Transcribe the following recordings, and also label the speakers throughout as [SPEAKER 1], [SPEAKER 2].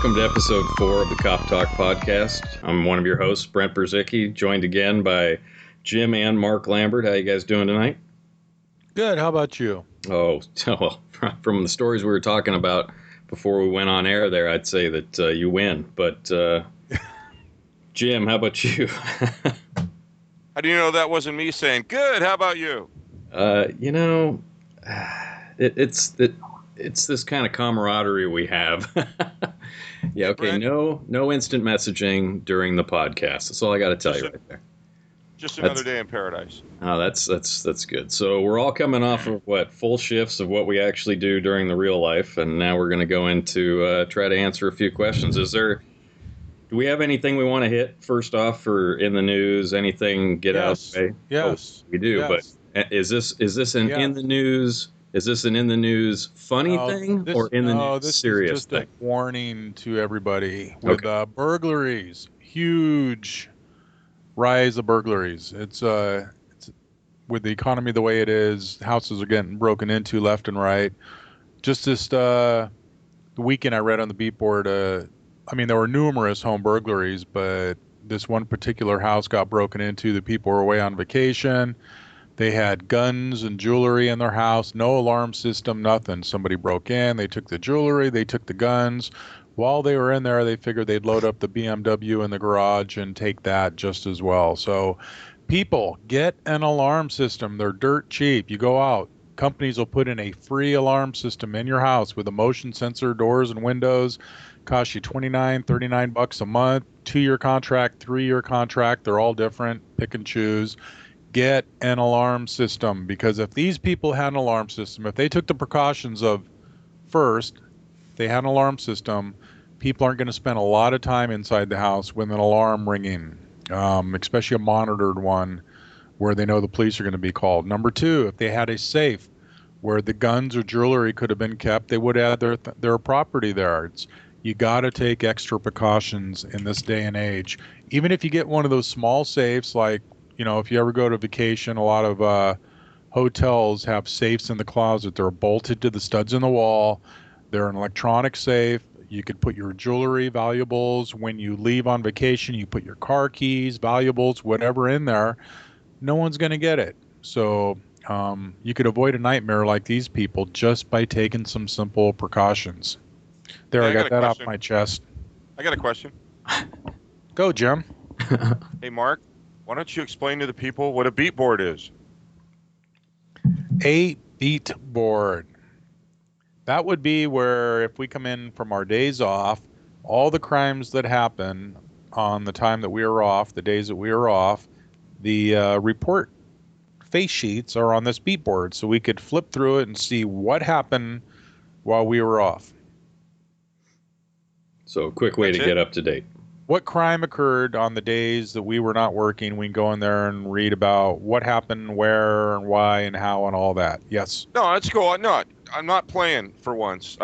[SPEAKER 1] welcome to episode 4 of the Coptalk podcast. I'm one of your hosts, Brent Berzicki, joined again by Jim and Mark Lambert. How you guys doing tonight?
[SPEAKER 2] Good. How about you?
[SPEAKER 1] Oh, well, from the stories we were talking about before we went on air there, I'd say that you win. But Jim, how about you?
[SPEAKER 3] How do you know that wasn't me saying, good, how about you?
[SPEAKER 1] It's this kind of camaraderie we have. Yeah, okay,
[SPEAKER 3] Brent,
[SPEAKER 1] no instant messaging during the podcast. That's all I got to tell you right there.
[SPEAKER 3] Just another day in paradise.
[SPEAKER 1] Oh, that's good. So we're all coming off of full shifts of what we actually do during the real life, and now we're going to go into try to answer a few questions. Do we have anything we want to hit first off for in the news? Anything get out of the way?
[SPEAKER 2] Yes.
[SPEAKER 1] Oh, we do.
[SPEAKER 2] Yes.
[SPEAKER 1] But is this an in the news? Is this an in the news funny thing or in the news serious
[SPEAKER 2] this is just
[SPEAKER 1] thing?
[SPEAKER 2] a warning to everybody with burglaries. Huge rise of burglaries. It's with the economy the way it is, houses are getting broken into left and right. Just the weekend I read on the beat board, there were numerous home burglaries, but this one particular house got broken into. The people were away on vacation. They had guns and jewelry in their house, no alarm system, nothing. Somebody broke in, they took the jewelry, they took the guns. While they were in there, they figured they'd load up the BMW in the garage and take that just as well. So people, get an alarm system. They're dirt cheap. You go out, companies will put in a free alarm system in your house with a motion sensor, doors and windows. Cost you $29, $39 a month, 2-year contract, 3-year contract. They're all different. Pick and choose. Get an alarm system, because if these people had an alarm system, if they took the precautions of first, they had an alarm system, people aren't going to spend a lot of time inside the house with an alarm ringing, especially a monitored one where they know the police are going to be called. Number 2, if they had a safe where the guns or jewelry could have been kept, they would add their property there. You got to take extra precautions in this day and age. Even if you get one of those small safes, like, if you ever go to vacation, a lot of hotels have safes in the closet. They're bolted to the studs in the wall. They're an electronic safe. You could put your jewelry, valuables. When you leave on vacation, you put your car keys, valuables, whatever in there. No one's going to get it. So you could avoid a nightmare like these people just by taking some simple precautions. There, I got that off my chest.
[SPEAKER 3] I got a question.
[SPEAKER 2] Go, Jim.
[SPEAKER 3] Hey, Mark, why don't you explain to the people what a beat board is?
[SPEAKER 2] A beat board. That would be where, if we come in from our days off, all the crimes that happen on the time that we are off, the days that we are off, the report face sheets are on this beat board, so we could flip through it and see what happened while we were off.
[SPEAKER 1] So a quick way to get up to date.
[SPEAKER 2] What crime occurred on the days that we were not working? We can go in there and read about what happened, where, and why, and how, and all that. Yes.
[SPEAKER 3] No, that's cool. I'm not playing for once.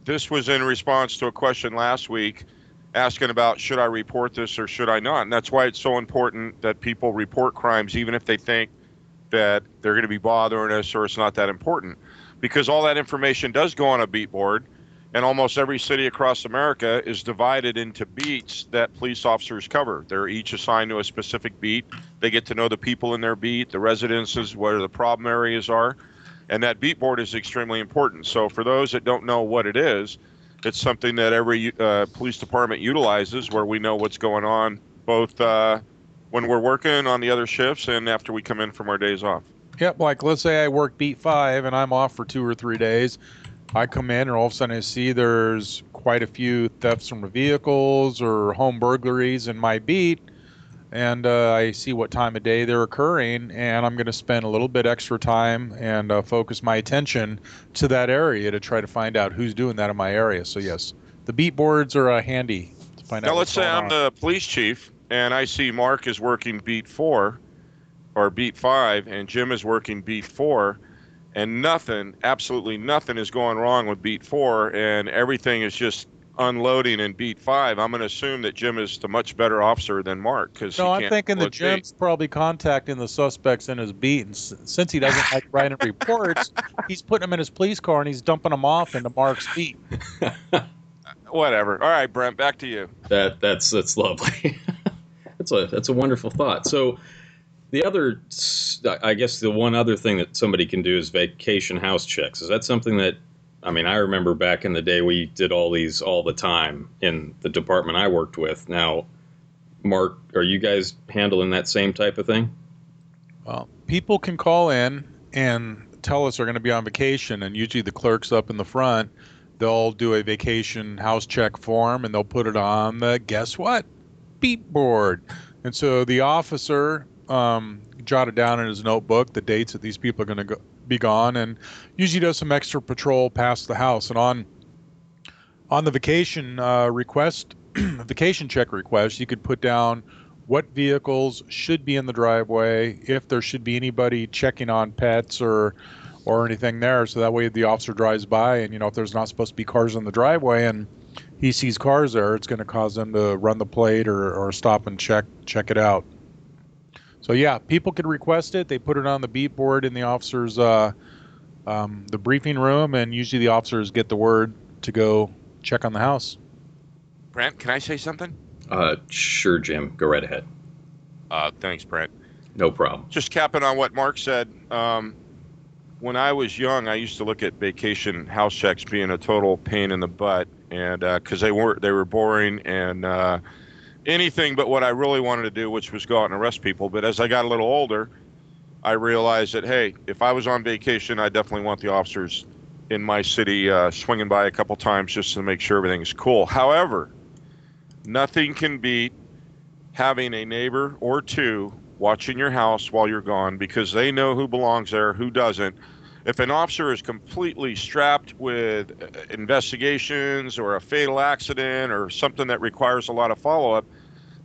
[SPEAKER 3] This was in response to a question last week asking about should I report this or should I not? And that's why it's so important that people report crimes, even if they think that they're going to be bothering us or it's not that important. Because all that information does go on a beat board. And almost every city across America is divided into beats that police officers cover. They're each assigned to a specific beat. They get to know the people in their beat, the residences, where the problem areas are. And that beat board is extremely important. So for those that don't know what it is, it's something that every police department utilizes, where we know what's going on, both when we're working on the other shifts and after we come in from our days off.
[SPEAKER 2] Yep, like let's say I work beat 5 and I'm off for 2 or 3 days. I come in and all of a sudden I see there's quite a few thefts from the vehicles or home burglaries in my beat, and I see what time of day they're occurring, and I'm going to spend a little bit extra time and focus my attention to that area to try to find out who's doing that in my area. So yes, the beat boards are handy to find out.
[SPEAKER 3] Now let's say I'm the police chief and I see Mark is working beat 4 or beat 5 and Jim is working beat 4. And absolutely nothing is going wrong with beat 4, and everything is just unloading in beat 5. I'm going to assume that Jim is the much better officer than Mark.
[SPEAKER 2] No, I'm thinking that Jim's probably contacting the suspects in his beat, and since he doesn't like writing reports, he's putting them in his police car and he's dumping them off into Mark's beat.
[SPEAKER 3] Whatever. All right, Brent, back to you.
[SPEAKER 1] That's lovely. That's a wonderful thought. So the other, I guess the one other thing that somebody can do is vacation house checks. Is that something that, I mean, I remember back in the day we did all these all the time in the department I worked with. Now, Mark, are you guys handling that same type of thing?
[SPEAKER 2] Well, people can call in and tell us they're going to be on vacation, and usually the clerks up in the front, they'll do a vacation house check form and they'll put it on the, guess what, beat board. And so the officer jotted down in his notebook the dates that these people are going to be gone, and usually does some extra patrol past the house. And on the vacation request, vacation check request, you could put down what vehicles should be in the driveway, if there should be anybody checking on pets or anything there. So that way the officer drives by, and if there's not supposed to be cars in the driveway and he sees cars there, it's going to cause them to run the plate or stop and check it out. So yeah, people could request it. They put it on the beat board in the officer's the briefing room, and usually the officers get the word to go check on the house.
[SPEAKER 3] Brent, can I say something?
[SPEAKER 1] Sure, Jim. Go right ahead.
[SPEAKER 3] Thanks, Brent.
[SPEAKER 1] No problem.
[SPEAKER 3] Just capping on what Mark said. When I was young, I used to look at vacation house checks being a total pain in the butt, and because they were boring and anything but what I really wanted to do, which was go out and arrest people. But as I got a little older, I realized that, hey, if I was on vacation, I definitely want the officers in my city swinging by a couple times just to make sure everything's cool. However, nothing can beat having a neighbor or two watching your house while you're gone, because they know who belongs there, who doesn't. If an officer is completely strapped with investigations or a fatal accident or something that requires a lot of follow-up,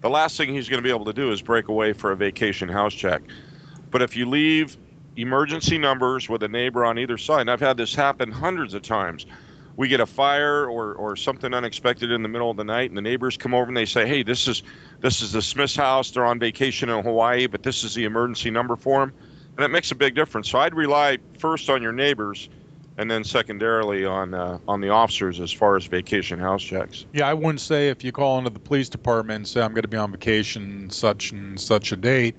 [SPEAKER 3] the last thing he's going to be able to do is break away for a vacation house check. But if you leave emergency numbers with a neighbor on either side, and I've had this happen hundreds of times, we get a fire or something unexpected in the middle of the night, and the neighbors come over and they say, hey, this is the Smith's house. They're on vacation in Hawaii, but this is the emergency number for them. And it makes a big difference. So I'd rely first on your neighbors and then secondarily on the officers as far as vacation house checks.
[SPEAKER 2] Yeah, I wouldn't say if you call into the police department and say, I'm going to be on vacation such and such a date,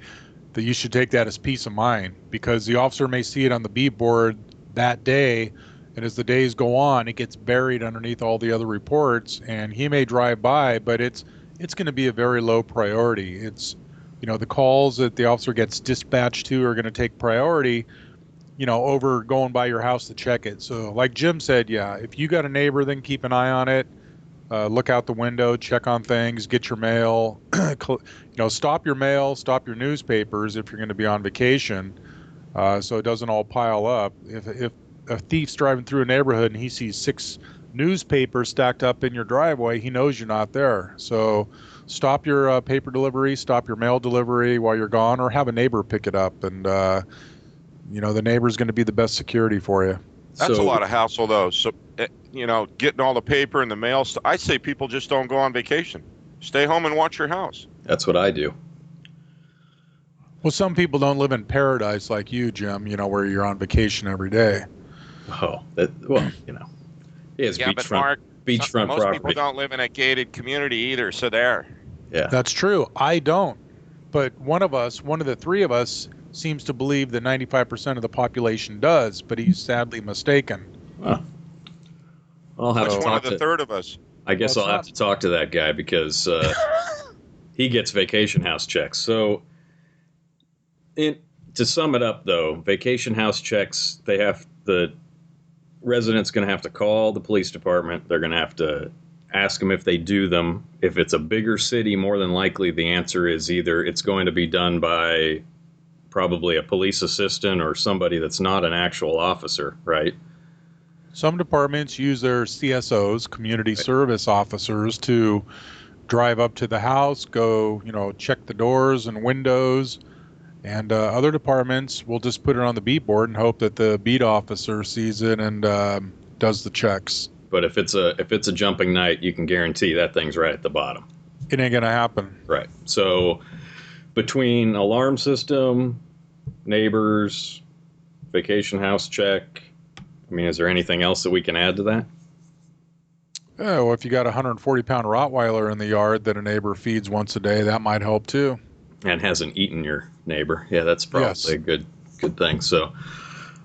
[SPEAKER 2] that you should take that as peace of mind, because the officer may see it on the beat board that day, and as the days go on, it gets buried underneath all the other reports, and he may drive by, but it's going to be a very low priority. It's, the calls that the officer gets dispatched to are going to take priority, over going by your house to check it. So like Jim said, yeah, if you got a neighbor, then keep an eye on it. Look out the window, check on things, get your mail, stop your mail, stop your newspapers if you're going to be on vacation, so it doesn't all pile up. If a thief's driving through a neighborhood and he sees 6 newspapers stacked up in your driveway, he knows you're not there. So stop your paper delivery, stop your mail delivery while you're gone, or have a neighbor pick it up. And, the neighbor's going to be the best security for you.
[SPEAKER 3] That's a lot of hassle, though. So, getting all the paper and the mail. I say people just don't go on vacation. Stay home and watch your house.
[SPEAKER 1] That's what I do.
[SPEAKER 2] Well, some people don't live in paradise like you, Jim, where you're on vacation every day.
[SPEAKER 1] Oh, he has
[SPEAKER 3] yeah, but Mark,
[SPEAKER 1] beachfront
[SPEAKER 3] most
[SPEAKER 1] property.
[SPEAKER 3] People don't live in a gated community either, so there.
[SPEAKER 1] Yeah,
[SPEAKER 2] that's true. I don't. But one of the 3 of us, seems to believe that 95% of the population does, but he's sadly mistaken.
[SPEAKER 1] Well, I'll have to talk to
[SPEAKER 3] the third of us.
[SPEAKER 1] I guess I'll have to talk to that guy, because he gets vacation house checks. So, to sum it up, though, vacation house checks, the resident's going to have to call the police department. They're going to have to ask them if they do them. If it's a bigger city, more than likely the answer is either it's going to be done by probably a police assistant or somebody that's not an actual officer, right?
[SPEAKER 2] Some departments use their CSOs, community service officers, to drive up to the house, go, check the doors and windows. And other departments will just put it on the beat board and hope that the beat officer sees it and does the checks.
[SPEAKER 1] But if it's a jumping night, you can guarantee that thing's right at the bottom.
[SPEAKER 2] It ain't gonna happen.
[SPEAKER 1] Right. So between alarm system, neighbors, vacation house check, I mean, is there anything else that we can add to that?
[SPEAKER 2] Yeah, well, if you got a 140-pound Rottweiler in the yard that a neighbor feeds once a day, that might help too.
[SPEAKER 1] And hasn't eaten your neighbor. Yeah, that's probably
[SPEAKER 2] Yes.
[SPEAKER 1] a good thing. So,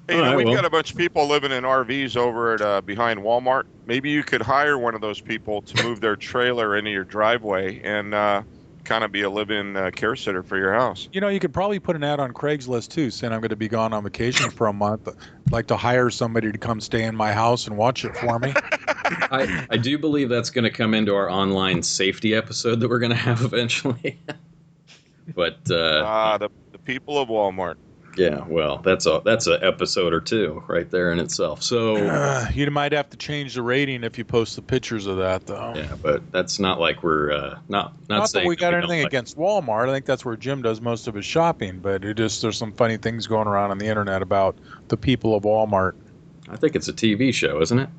[SPEAKER 3] Hey,
[SPEAKER 1] all right,
[SPEAKER 3] we've
[SPEAKER 1] well,
[SPEAKER 3] got a bunch of people living in RVs over at behind Walmart. Maybe you could hire one of those people to move their trailer into your driveway and kind of be a live-in care sitter for your house.
[SPEAKER 2] You could probably put an ad on Craigslist too, saying I'm going to be gone on vacation for a month. I'd like to hire somebody to come stay in my house and watch it for me.
[SPEAKER 1] I do believe that's going to come into our online safety episode that we're going to have eventually. But
[SPEAKER 3] The people of Walmart.
[SPEAKER 1] yeah, well, that's a episode or two right there in itself. So
[SPEAKER 2] You might have to change the rating if you post the pictures of that, though.
[SPEAKER 1] yeah, but that's not like we're not
[SPEAKER 2] Not that
[SPEAKER 1] saying
[SPEAKER 2] we got
[SPEAKER 1] don't
[SPEAKER 2] anything
[SPEAKER 1] like.
[SPEAKER 2] against Walmart. I think that's where Jim does most of his shopping, but there's some funny things going around on the internet about the people of Walmart.
[SPEAKER 1] I think it's a TV show, isn't it?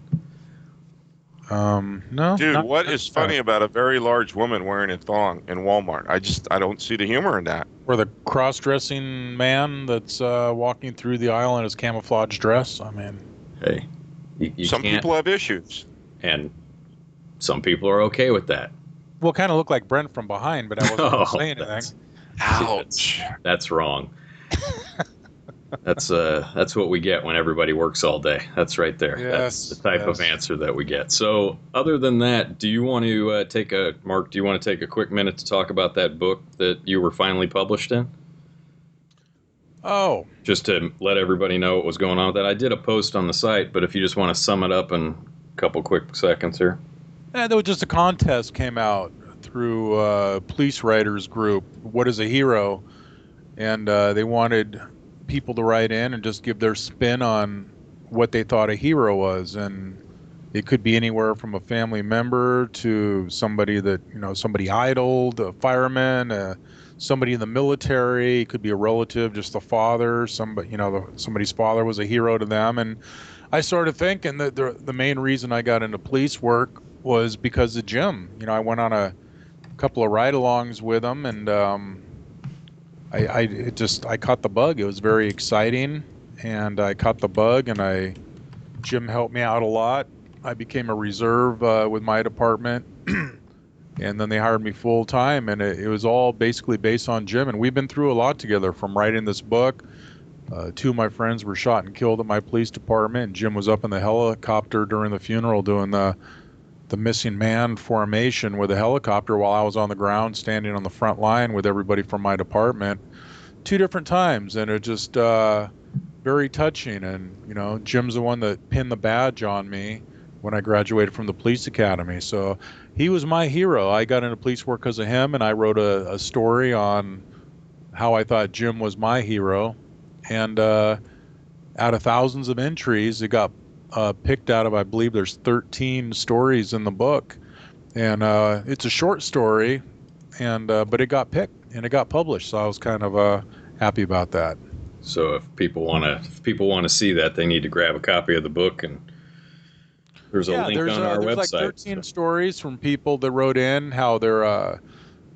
[SPEAKER 2] No,
[SPEAKER 3] Dude,
[SPEAKER 2] not,
[SPEAKER 3] what
[SPEAKER 2] not
[SPEAKER 3] is
[SPEAKER 2] that.
[SPEAKER 3] funny about a very large woman wearing a thong in Walmart? I don't see the humor in that.
[SPEAKER 2] Or the cross-dressing man that's walking through the aisle in his camouflage dress. I mean,
[SPEAKER 1] Hey, you
[SPEAKER 3] Some
[SPEAKER 1] can't,
[SPEAKER 3] people have issues.
[SPEAKER 1] and some people are okay with that.
[SPEAKER 2] well, kind of looked like Brent from behind, but I wasn't going to say anything.
[SPEAKER 3] Ouch.
[SPEAKER 1] That's wrong. That's what we get when everybody works all day. That's right there. That's the
[SPEAKER 2] Yes,
[SPEAKER 1] type of
[SPEAKER 2] yes.
[SPEAKER 1] answer that we get. So, other than that, do you want to Mark? Do you want to take a quick minute to talk about that book that you were finally published in?
[SPEAKER 2] Oh,
[SPEAKER 1] Just to let everybody know what was going on with that. I did a post on the site, but if you just want to sum it up in a couple quick seconds here.
[SPEAKER 2] there was just a contest came out through Police Writers Group. What is a hero? And they wanted people to write in and just give their spin on what they thought a hero was, and it could be anywhere from a family member to somebody that somebody idoled, a fireman, somebody in the military. It could be a relative, just a father. Somebody, somebody's father was a hero to them. And I started thinking that the main reason I got into police work was because of Jim. I went on a couple of ride-alongs with him, and I caught the bug. It was very exciting, and I caught the bug, and Jim helped me out a lot. I became a reserve with my department, and then they hired me full time, and it was all basically based on Jim. And we've been through a lot together from writing this book. Two of my friends were shot and killed at my police department, and Jim was up in the helicopter during the funeral doing the missing man formation with a helicopter while I was on the ground standing on the front line with everybody from my department 2 different times. And it just very touching. And Jim's the one that pinned the badge on me when I graduated from the police academy, so he was my hero. I got into police work because of him, and I wrote a story on how I thought Jim was my hero. And out of thousands of entries, it got picked out of, I believe there's 13 stories in the book, and it's a short story, and but it got picked and it got published, so I was kind of happy about that.
[SPEAKER 1] So if people want to see that, they need to grab a copy of the book, and there's a link on our
[SPEAKER 2] there's
[SPEAKER 1] website.
[SPEAKER 2] like 13 stories from people that wrote in how they're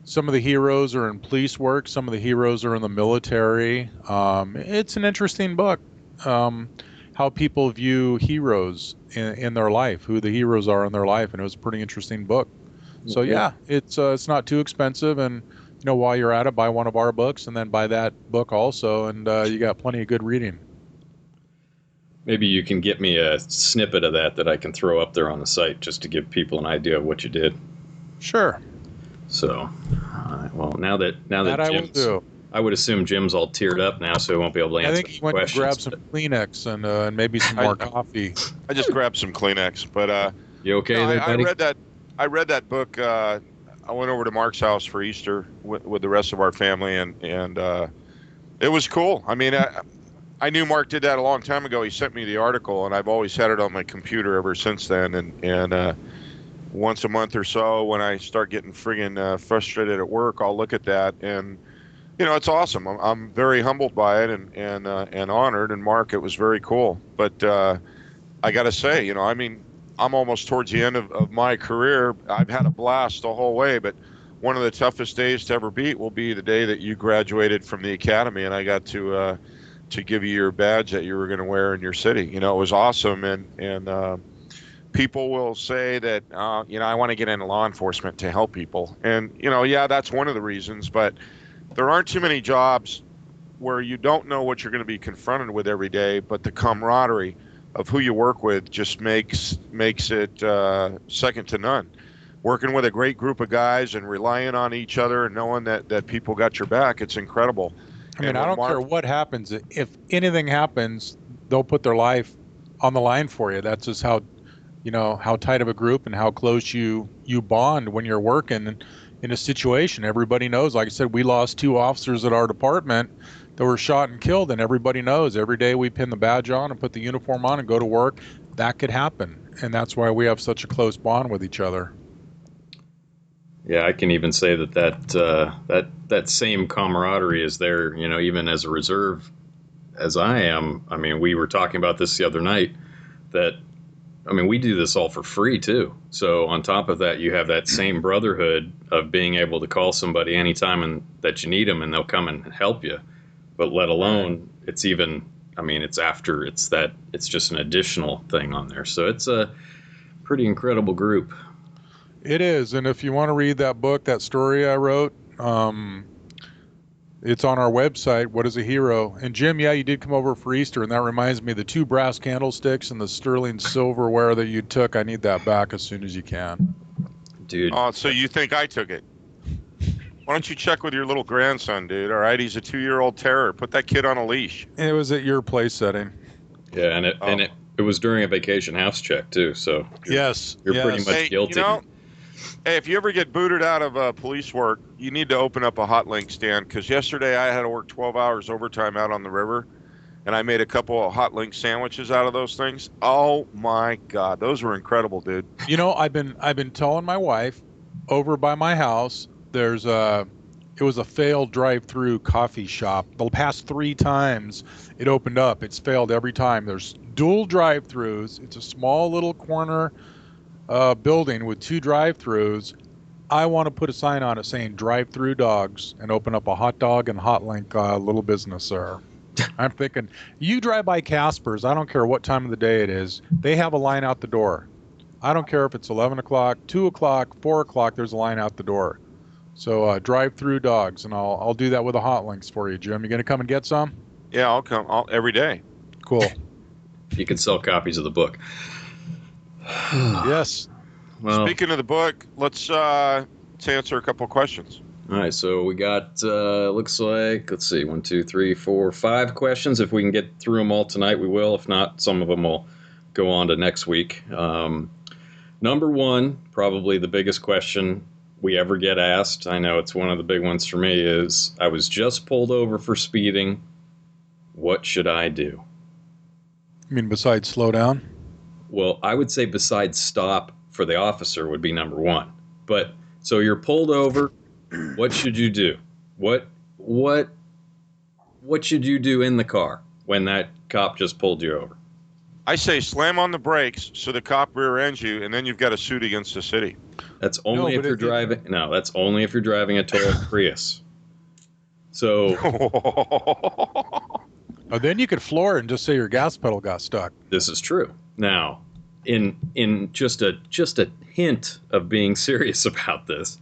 [SPEAKER 2] some of the heroes are in police work, some of the heroes are in the military. It's an interesting book. How people view heroes in their life, who the heroes are in their life, and it was a pretty interesting book. So yeah, it's not too expensive, and while you're at it, buy one of our books, and then buy that book also, and you got plenty of good reading.
[SPEAKER 1] Maybe you can get me a snippet of that I can throw up there on the site just to give people an idea of what you did.
[SPEAKER 2] Sure.
[SPEAKER 1] So, well, now that
[SPEAKER 2] I will
[SPEAKER 1] Jim's,
[SPEAKER 2] do.
[SPEAKER 1] I would assume Jim's all teared up now, so he won't be able to answer
[SPEAKER 2] I think he went
[SPEAKER 1] questions.
[SPEAKER 2] to grab some Kleenex and maybe some more coffee.
[SPEAKER 3] I just grabbed some Kleenex, but
[SPEAKER 1] You okay there,
[SPEAKER 3] I
[SPEAKER 1] buddy?
[SPEAKER 3] I read that book. I went over to Mark's house for Easter with the rest of our family, and it was cool. I mean, I knew Mark did that a long time ago. He sent me the article, and I've always had it on my computer ever since then. And once a month or so, when I start getting friggin' frustrated at work, I'll look at that, and it's awesome. I'm very humbled by it and honored. And Mark, it was very cool. But I got to say, I mean, I'm almost towards the end of my career. I've had a blast the whole way, but one of the toughest days to ever beat will be the day that you graduated from the academy, and I got to give you your badge that you were going to wear in your city. It was awesome, and people will say that, I want to get into law enforcement to help people. And, yeah, that's one of the reasons. But there aren't too many jobs where you don't know what you're going to be confronted with every day, but the camaraderie of who you work with just makes it second to none. Working with a great group of guys and relying on each other and knowing that people got your back, it's incredible.
[SPEAKER 2] I mean,
[SPEAKER 3] And
[SPEAKER 2] I
[SPEAKER 3] when
[SPEAKER 2] don't care what happens. If anything happens, they'll put their life on the line for you. That's just how tight of a group and how close you bond when you're working in a situation. Everybody knows. Like I said, we lost 2 officers at our department that were shot and killed, and everybody knows. Every day we pin the badge on and put the uniform on and go to work, that could happen, and that's why we have such a close bond with each other.
[SPEAKER 1] Yeah, I can even say that same camaraderie is there, even as a reserve as I am. I mean, we were talking about this the other night we do this all for free too. So on top of that, you have that same brotherhood of being able to call somebody anytime that you need them and they'll come and help you. But let alone it's just an additional thing on there. So it's a pretty incredible group.
[SPEAKER 2] It is. And if you want to read that book, that story I wrote, it's on our website, What is a Hero? And Jim, yeah, you did come over for Easter, and that reminds me, the 2 brass candlesticks and the sterling silverware that you took, I need that back as soon as you can.
[SPEAKER 1] Dude.
[SPEAKER 3] Oh, so you think I took it? Why don't you check with your little grandson, dude? All right, he's a 2-year-old terror. Put that kid on a leash.
[SPEAKER 2] It was at your place setting.
[SPEAKER 1] Yeah, and it was during a vacation house check too, so you're pretty much guilty.
[SPEAKER 3] Hey, if you ever get booted out of police work, you need to open up a hot link stand, because yesterday I had to work 12 hours overtime out on the river, and I made a couple of hot link sandwiches out of those things. Oh my God, those were incredible, dude.
[SPEAKER 2] I've been telling my wife, over by my house, it was a failed drive-through coffee shop. The past 3 times it opened up, it's failed every time. There's dual drive-throughs. It's a small little corner building with 2 drive-throughs. I want to put a sign on it saying drive-through dogs and open up a hot dog and hot link little business there. I'm thinking, you drive by Casper's, I don't care what time of the day it is, they have a line out the door. I don't care if it's 11 o'clock, 2 o'clock, 4 o'clock, there's a line out the door. So drive-through dogs, and I'll do that with the hot links for you, Jim. You going to come and get some?
[SPEAKER 3] Yeah, I'll come every day.
[SPEAKER 2] Cool.
[SPEAKER 1] You can sell copies of the book.
[SPEAKER 2] Yes.
[SPEAKER 1] Well,
[SPEAKER 3] speaking of the book, let's answer a couple of questions.
[SPEAKER 1] All right, so we got looks like, let's see, 1, 2, 3, 4, 5 questions. If we can get through them all tonight, we will. If not, some of them will go on to next week. Number 1, probably the biggest question we ever get asked, I know it's one of the big ones for me, is I was just pulled over for speeding. What should I do?
[SPEAKER 2] You mean besides slow down?
[SPEAKER 1] Well, I would say besides stop for the officer would be number 1. But so you're pulled over. What should you do? What should you do in the car when that cop just pulled you over?
[SPEAKER 3] I say slam on the brakes so the cop rear ends you, and then you've got a suit against the city.
[SPEAKER 1] That's only if you're driving. No, that's only if you're driving a Toyota Prius. So.
[SPEAKER 2] Oh, then you could floor it and just say your gas pedal got stuck.
[SPEAKER 1] This is true. Now, in just a hint of being serious about this,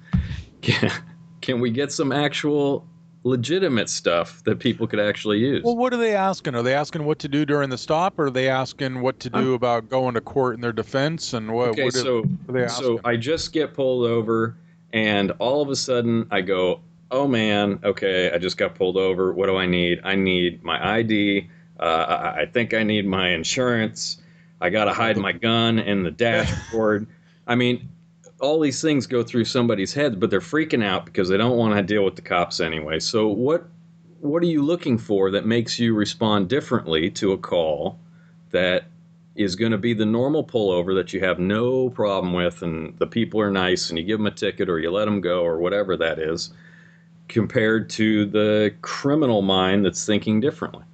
[SPEAKER 1] can we get some actual legitimate stuff that people could actually use?
[SPEAKER 2] Well, what are they asking? Are they asking what to do during the stop, or are they asking what to do about going to court in their defense? And what are they asking?
[SPEAKER 1] So I just get pulled over, and all of a sudden I go, oh man, okay, I just got pulled over. What do I need? I need my ID. I think I need my insurance. I got to hide my gun in the dashboard. I mean, all these things go through somebody's head, but they're freaking out because they don't want to deal with the cops anyway. So what are you looking for that makes you respond differently to a call that is going to be the normal pullover that you have no problem with, and the people are nice, and you give them a ticket or you let them go or whatever that is, compared to the criminal mind that's thinking differently?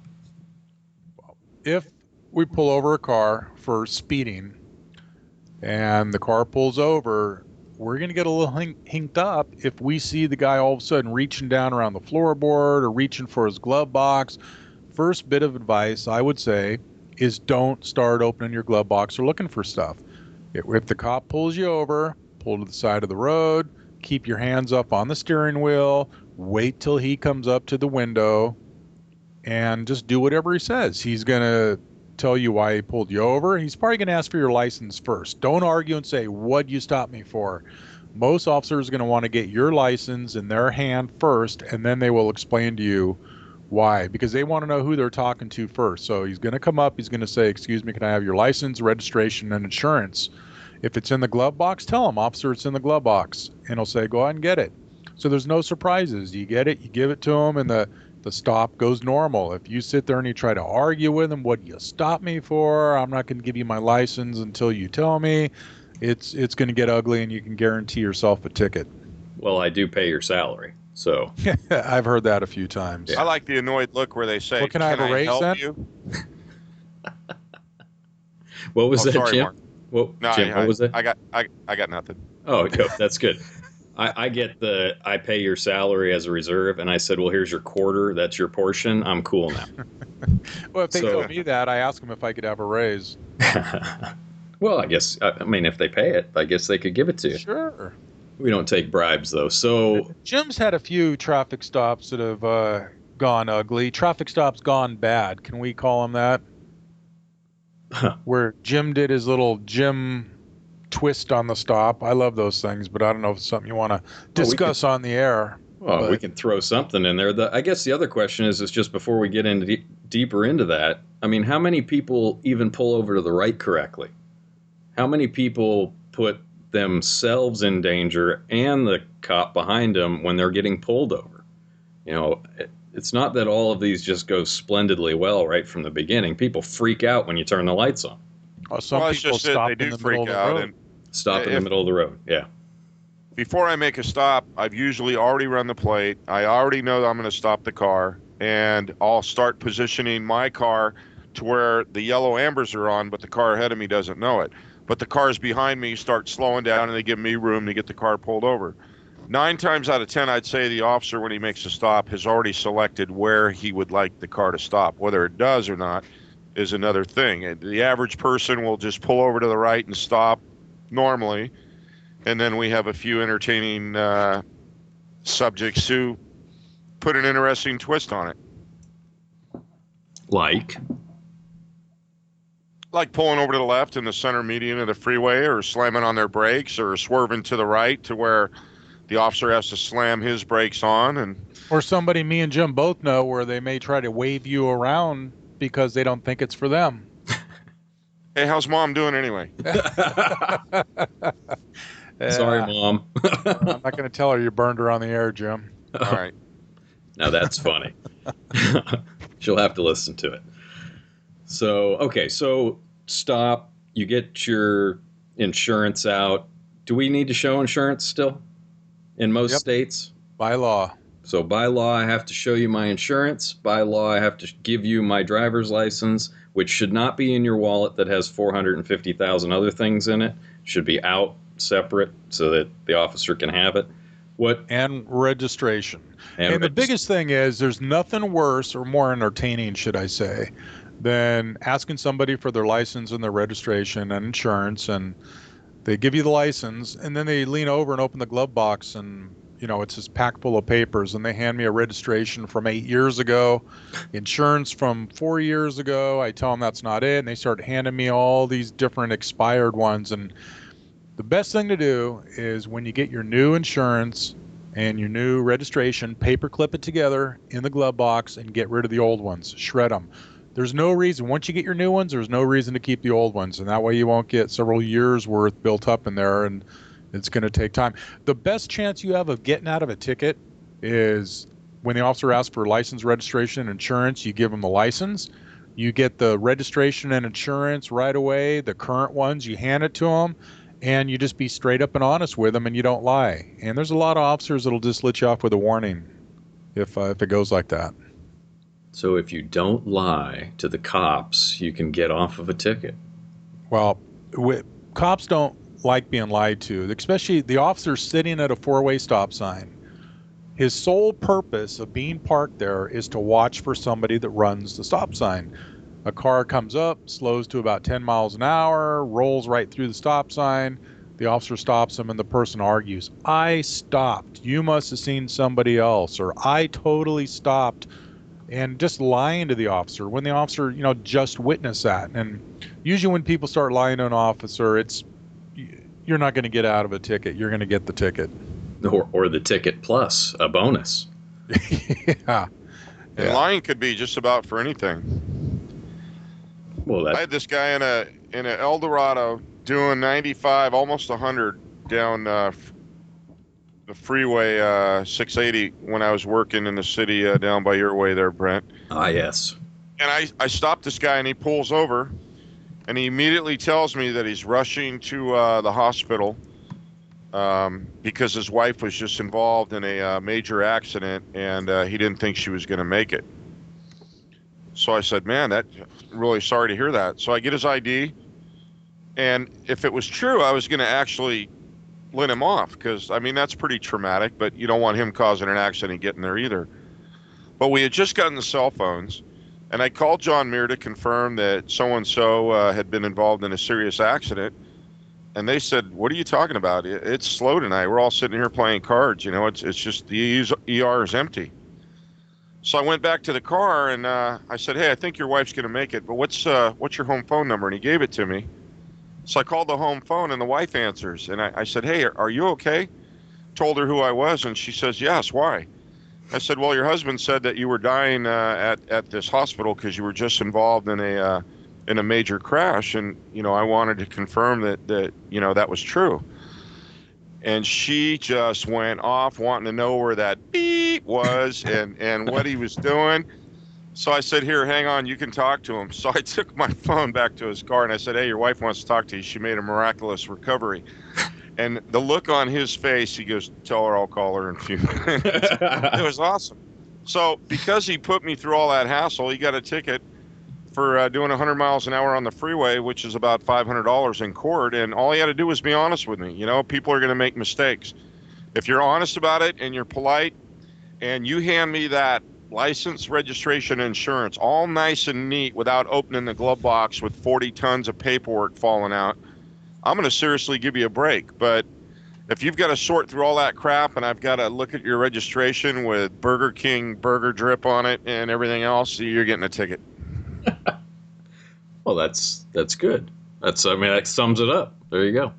[SPEAKER 2] If we pull over a car for speeding and the car pulls over, we're going to get a little hinked up if we see the guy all of a sudden reaching down around the floorboard or reaching for his glove box. First bit of advice I would say is don't start opening your glove box or looking for stuff. If the cop pulls you over, pull to the side of the road, keep your hands up on the steering wheel, wait till he comes up to the window, and just do whatever he says. He's going to tell you why he pulled you over. He's probably going to ask for your license first. Don't argue and say, "What'd you stop me for?" Most officers are going to want to get your license in their hand first, and then they will explain to you why, because they want to know who they're talking to first. So he's going to come up, he's going to say, "Excuse me, can I have your license, registration, and insurance?" If it's in the glove box, tell him, "Officer, it's in the glove box." And he'll say, "Go ahead and get it." So there's no surprises. You get it, you give it to him, and the stop goes normal. If you sit there and you try to argue with him, "What do you stop me for? I'm not going to give you my license until you tell me," it's going to get ugly, and you can guarantee yourself a ticket.
[SPEAKER 1] Well, I do pay your salary, so.
[SPEAKER 2] I've heard that a few times.
[SPEAKER 3] I like the annoyed look where they say,
[SPEAKER 2] Well, can I have a raise
[SPEAKER 3] help
[SPEAKER 2] then?
[SPEAKER 3] you?
[SPEAKER 1] What was that,
[SPEAKER 3] sorry,
[SPEAKER 1] Jim?
[SPEAKER 3] Mark.
[SPEAKER 1] Well,
[SPEAKER 3] No,
[SPEAKER 1] Jim, what was that?
[SPEAKER 3] I got nothing.
[SPEAKER 1] Oh, no, that's good. I get I pay your salary as a reserve, and I said, well, here's your quarter. That's your portion. I'm cool now.
[SPEAKER 2] Well, if they told me that, I asked them if I could have a raise.
[SPEAKER 1] Well, I guess, I mean, if they pay it, I guess they could give it to you.
[SPEAKER 2] Sure.
[SPEAKER 1] We don't take bribes, though. So
[SPEAKER 2] Jim's had a few traffic stops that have gone ugly. Traffic stops gone bad. Can we call them that? Where Jim did his little Jim twist on the stop. I love those things, but I don't know if it's something you want to discuss on the air.
[SPEAKER 1] Well, we can throw something in there. I guess the other question is just before we get into deeper into that, I mean, how many people even pull over to the right correctly? How many people put themselves in danger and the cop behind them when they're getting pulled over? You know, it's not that all of these just go splendidly well right from the beginning. People freak out when you turn the lights on.
[SPEAKER 2] Some people stop in the middle of the road.
[SPEAKER 1] Stop in the middle of the road, yeah.
[SPEAKER 3] Before I make a stop, I've usually already run the plate. I already know that I'm going to stop the car, and I'll start positioning my car to where the yellow ambers are on, but the car ahead of me doesn't know it. But the cars behind me start slowing down, and they give me room to get the car pulled over. 9 times out of 10, I'd say the officer, when he makes a stop, has already selected where he would like the car to stop. Whether it does or not is another thing. The average person will just pull over to the right and stop normally, and then we have a few entertaining subjects who put an interesting twist on it.
[SPEAKER 1] Like
[SPEAKER 3] pulling over to the left in the center median of the freeway, or slamming on their brakes, or swerving to the right to where the officer has to slam his brakes on.
[SPEAKER 2] Or somebody me and Jim both know where they may try to wave you around because they don't think it's for them.
[SPEAKER 3] Hey, how's Mom doing anyway?
[SPEAKER 1] Sorry, Mom.
[SPEAKER 2] I'm not going to tell her you burned her on the air, Jim.
[SPEAKER 3] All right.
[SPEAKER 1] Now that's funny. She'll have to listen to it. So, okay, so stop. You get your insurance out. Do we need to show insurance still in most states?
[SPEAKER 2] By law.
[SPEAKER 1] So by law, I have to show you my insurance. By law, I have to give you my driver's license, which should not be in your wallet that has 450,000 other things in it. It should be out separate so that the officer can have it.
[SPEAKER 2] And registration. And the biggest thing is there's nothing worse or more entertaining, should I say, than asking somebody for their license and their registration and insurance, and they give you the license, and then they lean over and open the glove box, and it's this pack full of papers, and they hand me a registration from 8 years ago, insurance from 4 years ago. I tell them that's not it, and they start handing me all these different expired ones. And the best thing to do is when you get your new insurance and your new registration, paperclip it together in the glove box and get rid of the old ones. Shred them. There's no reason. Once you get your new ones, there's no reason to keep the old ones, and that way you won't get several years worth built up in there, and it's going to take time. The best chance you have of getting out of a ticket is when the officer asks for license, registration, and insurance, you give them the license. You get the registration and insurance right away, the current ones, you hand it to them, and you just be straight up and honest with them, and you don't lie. And there's a lot of officers that'll just let you off with a warning if it goes like that.
[SPEAKER 1] So if you don't lie to the cops, you can get off of a ticket.
[SPEAKER 2] Well, cops don't like being lied to, especially the officer sitting at a four-way stop sign. His sole purpose of being parked there is to watch for somebody that runs the stop sign. A car comes up, slows to about 10 miles an hour, rolls right through the stop sign. The officer stops him and the person argues, I stopped. You must have seen somebody else, or I totally stopped, and just lying to the officer when the officer, just witnessed that. And usually when people start lying to an officer, you're not going to get out of a ticket. You're going to get the ticket.
[SPEAKER 1] Or the ticket plus a bonus.
[SPEAKER 2] Yeah.
[SPEAKER 3] And lying could be just about for anything.
[SPEAKER 1] Well,
[SPEAKER 3] I had this guy in a El Dorado doing 95, almost 100 down the freeway 680 when I was working in the city down by your way there, Brent.
[SPEAKER 1] Ah, yes.
[SPEAKER 3] And I stopped this guy and he pulls over and he immediately tells me that he's rushing to the hospital because his wife was just involved in a major accident and he didn't think she was going to make it. So I said, man, that really sorry to hear that. So I get his ID, and if it was true, I was going to actually let him off because, I mean, that's pretty traumatic, but you don't want him causing an accident and getting there either. But we had just gotten the cell phones, and I called John Muir to confirm that so-and-so had been involved in a serious accident, and they said, what are you talking about? It's slow tonight. We're all sitting here playing cards. It's just the ER is empty. So I went back to the car and I said, hey, I think your wife's going to make it, but what's your home phone number? And he gave it to me. So I called the home phone and the wife answers. And I said, hey, are you okay? Told her who I was. And she says, yes, why? I said, well, your husband said that you were dying at this hospital because you were just involved in a major crash. And, I wanted to confirm that that was true. And she just went off wanting to know where that beep was and what he was doing. So I said, here, hang on, you can talk to him. So I took my phone back to his car and I said, hey, your wife wants to talk to you. She made a miraculous recovery. And the look on his face, he goes, tell her I'll call her in a few minutes. It was awesome. So because he put me through all that hassle, he got a ticket for doing 100 miles an hour on the freeway, which is about $500 in court. And all he had to do was be honest with me. People are going to make mistakes. If you're honest about it and you're polite and you hand me that license, registration, insurance, all nice and neat without opening the glove box with 40 tons of paperwork falling out, I'm going to seriously give you a break. But if you've got to sort through all that crap and I've got to look at your registration with Burger King burger drip on it and everything else, you're getting a ticket.
[SPEAKER 1] Well, that's good. That sums it up. There you go.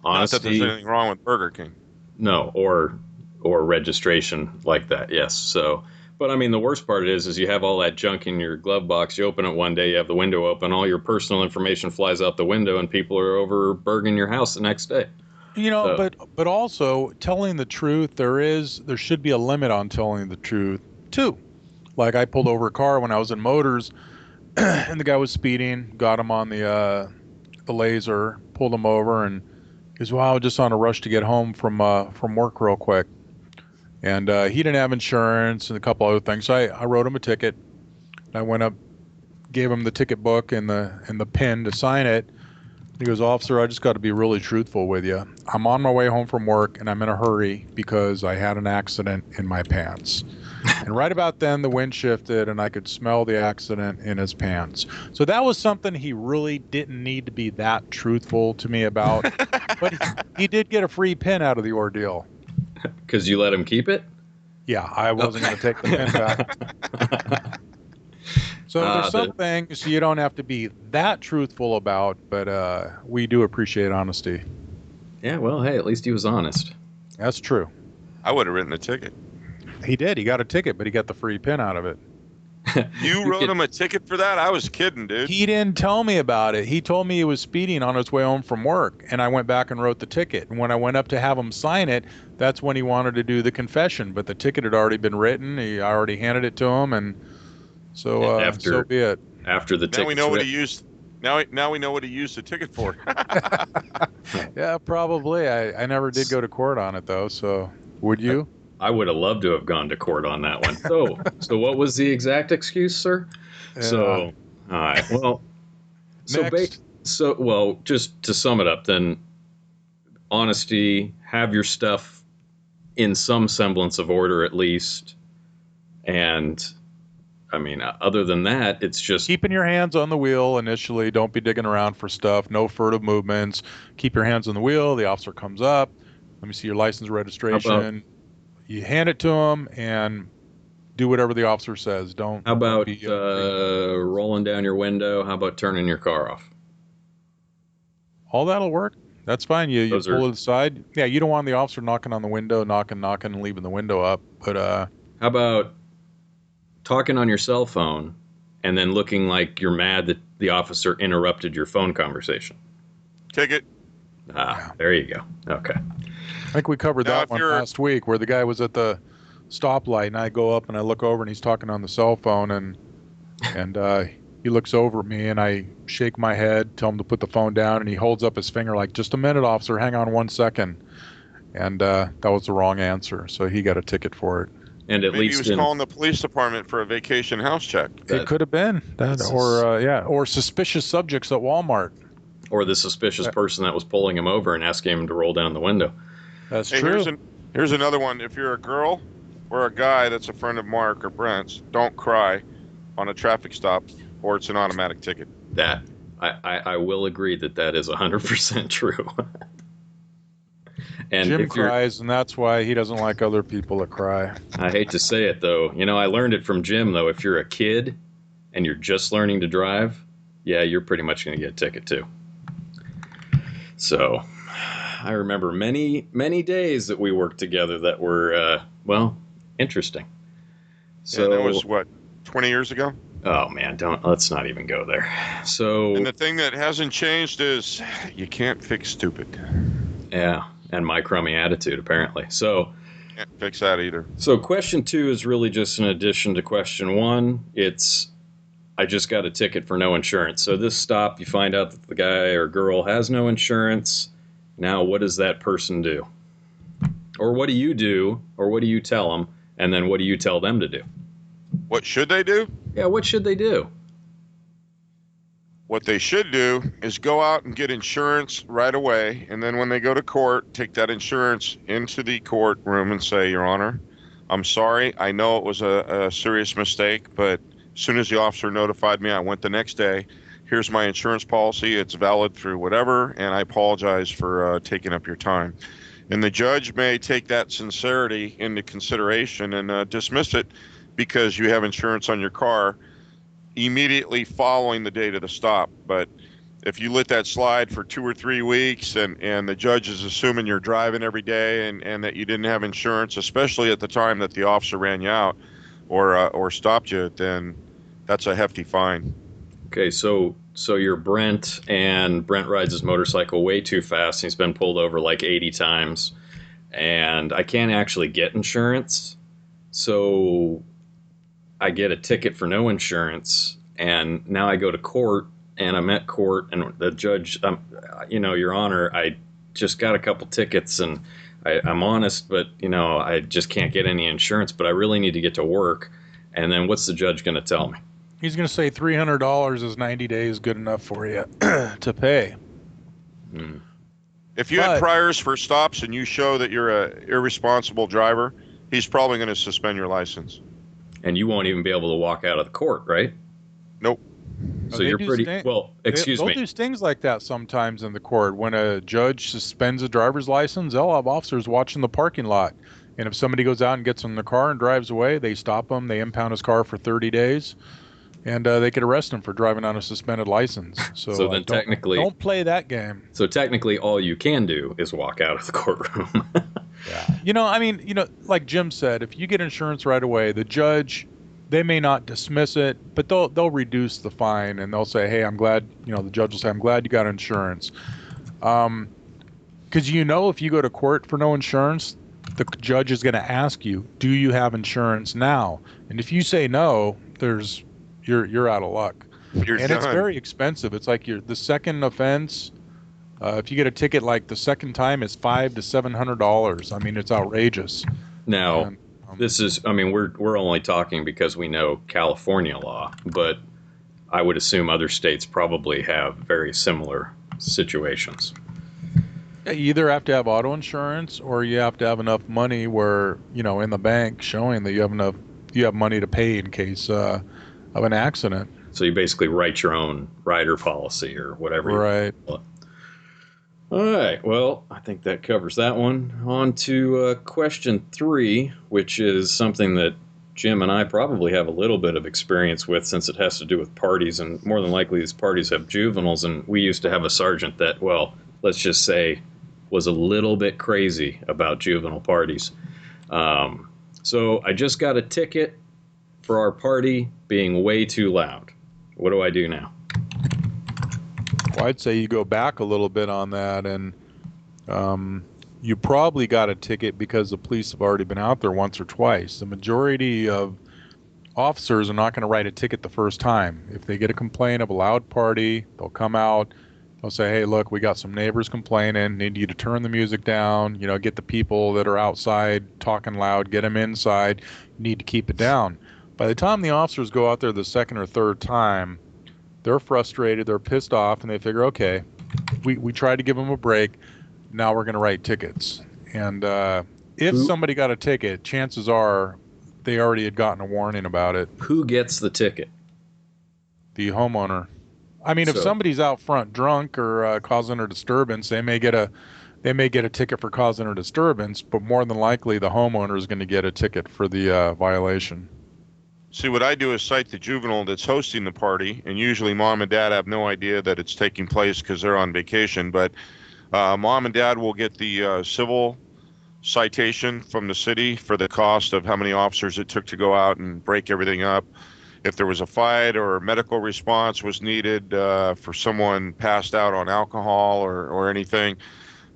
[SPEAKER 3] Honesty. Not that there's anything wrong with Burger King.
[SPEAKER 1] No, or registration like that. Yes. So, but I mean, the worst part is you have all that junk in your glove box. You open it one day, you have the window open, all your personal information flies out the window, and people are over burging your house the next day.
[SPEAKER 2] But also telling the truth, there should be a limit on telling the truth too. Like I pulled over a car when I was in Motors, and the guy was speeding, got him on the laser, pulled him over, and he goes, "Wow, just on a rush to get home from work real quick." And he didn't have insurance and a couple other things. So I wrote him a ticket. I went up, gave him the ticket book and the pen to sign it. He goes, "Officer, I just got to be really truthful with you. I'm on my way home from work and I'm in a hurry because I had an accident in my pants." And right about then, the wind shifted and I could smell the accident in his pants. So that was something he really didn't need to be that truthful to me about. But he did get a free pen out of the ordeal.
[SPEAKER 1] Because you let him keep it?
[SPEAKER 2] Yeah, I wasn't going to take the pen back. So there's some things you don't have to be that truthful about, but we do appreciate honesty.
[SPEAKER 1] Yeah, well, hey, at least he was honest.
[SPEAKER 2] That's true.
[SPEAKER 3] I would have written a ticket.
[SPEAKER 2] He did. He got a ticket, but he got the free pen out of it.
[SPEAKER 3] You wrote him a ticket for that? I was kidding, dude.
[SPEAKER 2] He didn't tell me about it. He told me he was speeding on his way home from work, and I went back and wrote the ticket. And when I went up to have him sign it, that's when he wanted to do the confession. But the ticket had already been written. I already handed it to him, and so so be it.
[SPEAKER 1] After the ticket,
[SPEAKER 3] now we know what he used. Now we know what he used the ticket for.
[SPEAKER 2] Yeah, probably. I never did go to court on it though. So would you?
[SPEAKER 1] I would have loved to have gone to court on that one. So what was the exact excuse, sir? So, all right. Well, just to sum it up, then, honesty, have your stuff in some semblance of order at least, and I mean, other than that, it's just
[SPEAKER 2] Keeping your hands on the wheel initially. Don't be digging around for stuff. No furtive movements. Keep your hands on the wheel. The officer comes up. Let me see your license, registration. You hand it to him and do whatever the officer says. Don't
[SPEAKER 1] how about
[SPEAKER 2] be
[SPEAKER 1] rolling down your window? How about turning your car off?
[SPEAKER 2] all that'll work. That's fine. You
[SPEAKER 1] Those
[SPEAKER 2] pull
[SPEAKER 1] are-
[SPEAKER 2] it aside. Yeah, you don't want the officer knocking on the window, knocking, and leaving the window up. But
[SPEAKER 1] How about talking on your cell phone and then looking like you're mad that the officer interrupted your phone conversation?
[SPEAKER 3] Ticket.
[SPEAKER 2] Yeah.
[SPEAKER 1] There you go. Okay.
[SPEAKER 2] I think we covered
[SPEAKER 3] Now,
[SPEAKER 2] that
[SPEAKER 3] if
[SPEAKER 2] one
[SPEAKER 3] you're-
[SPEAKER 2] last week, where the guy was at the stoplight, and I go up and I look over, and he's talking on the cell phone, and he looks over at me, and I shake my head, tell him to put the phone down, and he holds up his finger like, "Just a minute, officer, hang on 1 second." And that was the wrong answer, so he got a ticket for it.
[SPEAKER 1] And at
[SPEAKER 3] Maybe he
[SPEAKER 1] least
[SPEAKER 3] was calling the police department for a vacation house check.
[SPEAKER 2] It could have been that,
[SPEAKER 1] This
[SPEAKER 2] or suspicious subjects at Walmart.
[SPEAKER 1] or the suspicious person that was pulling him over and asking him to roll down the window.
[SPEAKER 2] That's
[SPEAKER 3] Hey,
[SPEAKER 2] true.
[SPEAKER 3] here's another one. If you're a girl or a guy that's a friend of Mark or Brent's, don't cry on a traffic stop, or it's an automatic ticket.
[SPEAKER 1] That I will agree that is 100% true. And
[SPEAKER 2] Jim
[SPEAKER 1] if you're,
[SPEAKER 2] cries, and that's why he doesn't like other people that cry.
[SPEAKER 1] I hate to say it though, I learned it from Jim though. If you're a kid and you're just learning to drive, yeah, you're pretty much going to get a ticket too. So I remember many days that we worked together that were interesting. So
[SPEAKER 3] And that was what, 20 years ago?
[SPEAKER 1] oh man, let's not even go there. So
[SPEAKER 3] And the thing that hasn't changed is you can't fix stupid.
[SPEAKER 1] yeah, and my crummy attitude apparently. So
[SPEAKER 3] Can't fix that either.
[SPEAKER 1] So question 2 is really just an addition to question 1. It's I just got a ticket for no insurance. So this stop, you find out that the guy or girl has no insurance. Now what does that person do? Or what do you do? Or what do you tell them? And then what do you tell them to do?
[SPEAKER 3] What should they do?
[SPEAKER 1] Yeah, what should they do?
[SPEAKER 3] What they should do is go out and get insurance right away. And then when they go to court, take that insurance into the courtroom and say, Your Honor, I'm sorry. I know it was a serious mistake, but as soon as the officer notified me, I went the next day. Here's my insurance policy. It's valid through whatever, and I apologize for taking up your time. And the judge may take that sincerity into consideration and dismiss it because you have insurance on your car immediately following the date of the stop. But if you let that slide for 2 or 3 weeks and the judge is assuming you're driving every day and that you didn't have insurance, especially at the time that the officer ran you out or stopped you, then that's a hefty fine.
[SPEAKER 1] Okay, so you're Brent, and Brent rides his motorcycle way too fast. He's been pulled over like 80 times, and I can't actually get insurance. So I get a ticket for no insurance, and now I go to court, and I'm at court, and the judge, Your Honor, I just got a couple tickets, and I'm honest, but, I just can't get any insurance, but I really need to get to work. And then what's the judge going to tell me?
[SPEAKER 2] He's going to say $300 is 90 days good enough for you to pay.
[SPEAKER 3] If you had priors for stops and you show that you're an irresponsible driver, he's probably going to suspend your license.
[SPEAKER 1] And you won't even be able to walk out of the court, right?
[SPEAKER 3] Nope.
[SPEAKER 1] So you're pretty well. Excuse me.
[SPEAKER 2] They'll do things like that sometimes in the court. When a judge suspends a driver's license, they'll have officers watching the parking lot. And if somebody goes out and gets in the car and drives away, they stop him. They impound his car for 30 days. And they could arrest him for driving on a suspended license. So
[SPEAKER 1] then technically,
[SPEAKER 2] don't play that game.
[SPEAKER 1] So technically, all you can do is walk out of the courtroom.
[SPEAKER 2] Yeah. Like Jim said, if you get insurance right away, the judge, they may not dismiss it, but they'll reduce the fine, and they'll say, hey, I'm glad, the judge will say, I'm glad you got insurance. Because if you go to court for no insurance, the judge is going to ask you, do you have insurance now? And if you say no, you're out of luck.
[SPEAKER 3] You're
[SPEAKER 2] and
[SPEAKER 3] done.
[SPEAKER 2] It's very expensive. It's like the second offense. If you get a ticket like the second time, it's $500 to $700. I mean, it's outrageous.
[SPEAKER 1] Now, this is. I mean, we're only talking because we know California law, but I would assume other states probably have very similar situations.
[SPEAKER 2] You either have to have auto insurance, or you have to have enough money where in the bank showing that you have enough you have money to pay in case of an accident.
[SPEAKER 1] So you basically write your own rider policy or whatever.
[SPEAKER 2] Right.
[SPEAKER 1] All right. Well, I think that covers that one. On to question 3, which is something that Jim and I probably have a little bit of experience with, since it has to do with parties, and more than likely these parties have juveniles, and we used to have a sergeant that, well, let's just say, was a little bit crazy about juvenile parties. So I just got a ticket for our party being way too loud. What do I do now?
[SPEAKER 2] Well, I'd say you go back a little bit on that, and you probably got a ticket because the police have already been out there once or twice. The majority of officers are not going to write a ticket the first time. If they get a complaint of a loud party, they'll come out. They'll say, hey, look, we got some neighbors complaining. Need you to turn the music down. Get the people that are outside talking loud, get them inside. You need to keep it down. By the time the officers go out there the second or third time, they're frustrated, they're pissed off, and they figure, okay, we tried to give them a break. Now we're going to write tickets. And if somebody got a ticket, chances are they already had gotten a warning about it.
[SPEAKER 1] Who gets the ticket?
[SPEAKER 2] The homeowner. I mean, if somebody's out front drunk or causing a disturbance, they may get a ticket for causing a disturbance, but more than likely the homeowner is going to get a ticket for the violation.
[SPEAKER 3] See, what I do is cite the juvenile that's hosting the party, and usually mom and dad have no idea that it's taking place because they're on vacation, but mom and dad will get the civil citation from the city for the cost of how many officers it took to go out and break everything up. If there was a fight or medical response was needed for someone passed out on alcohol or anything,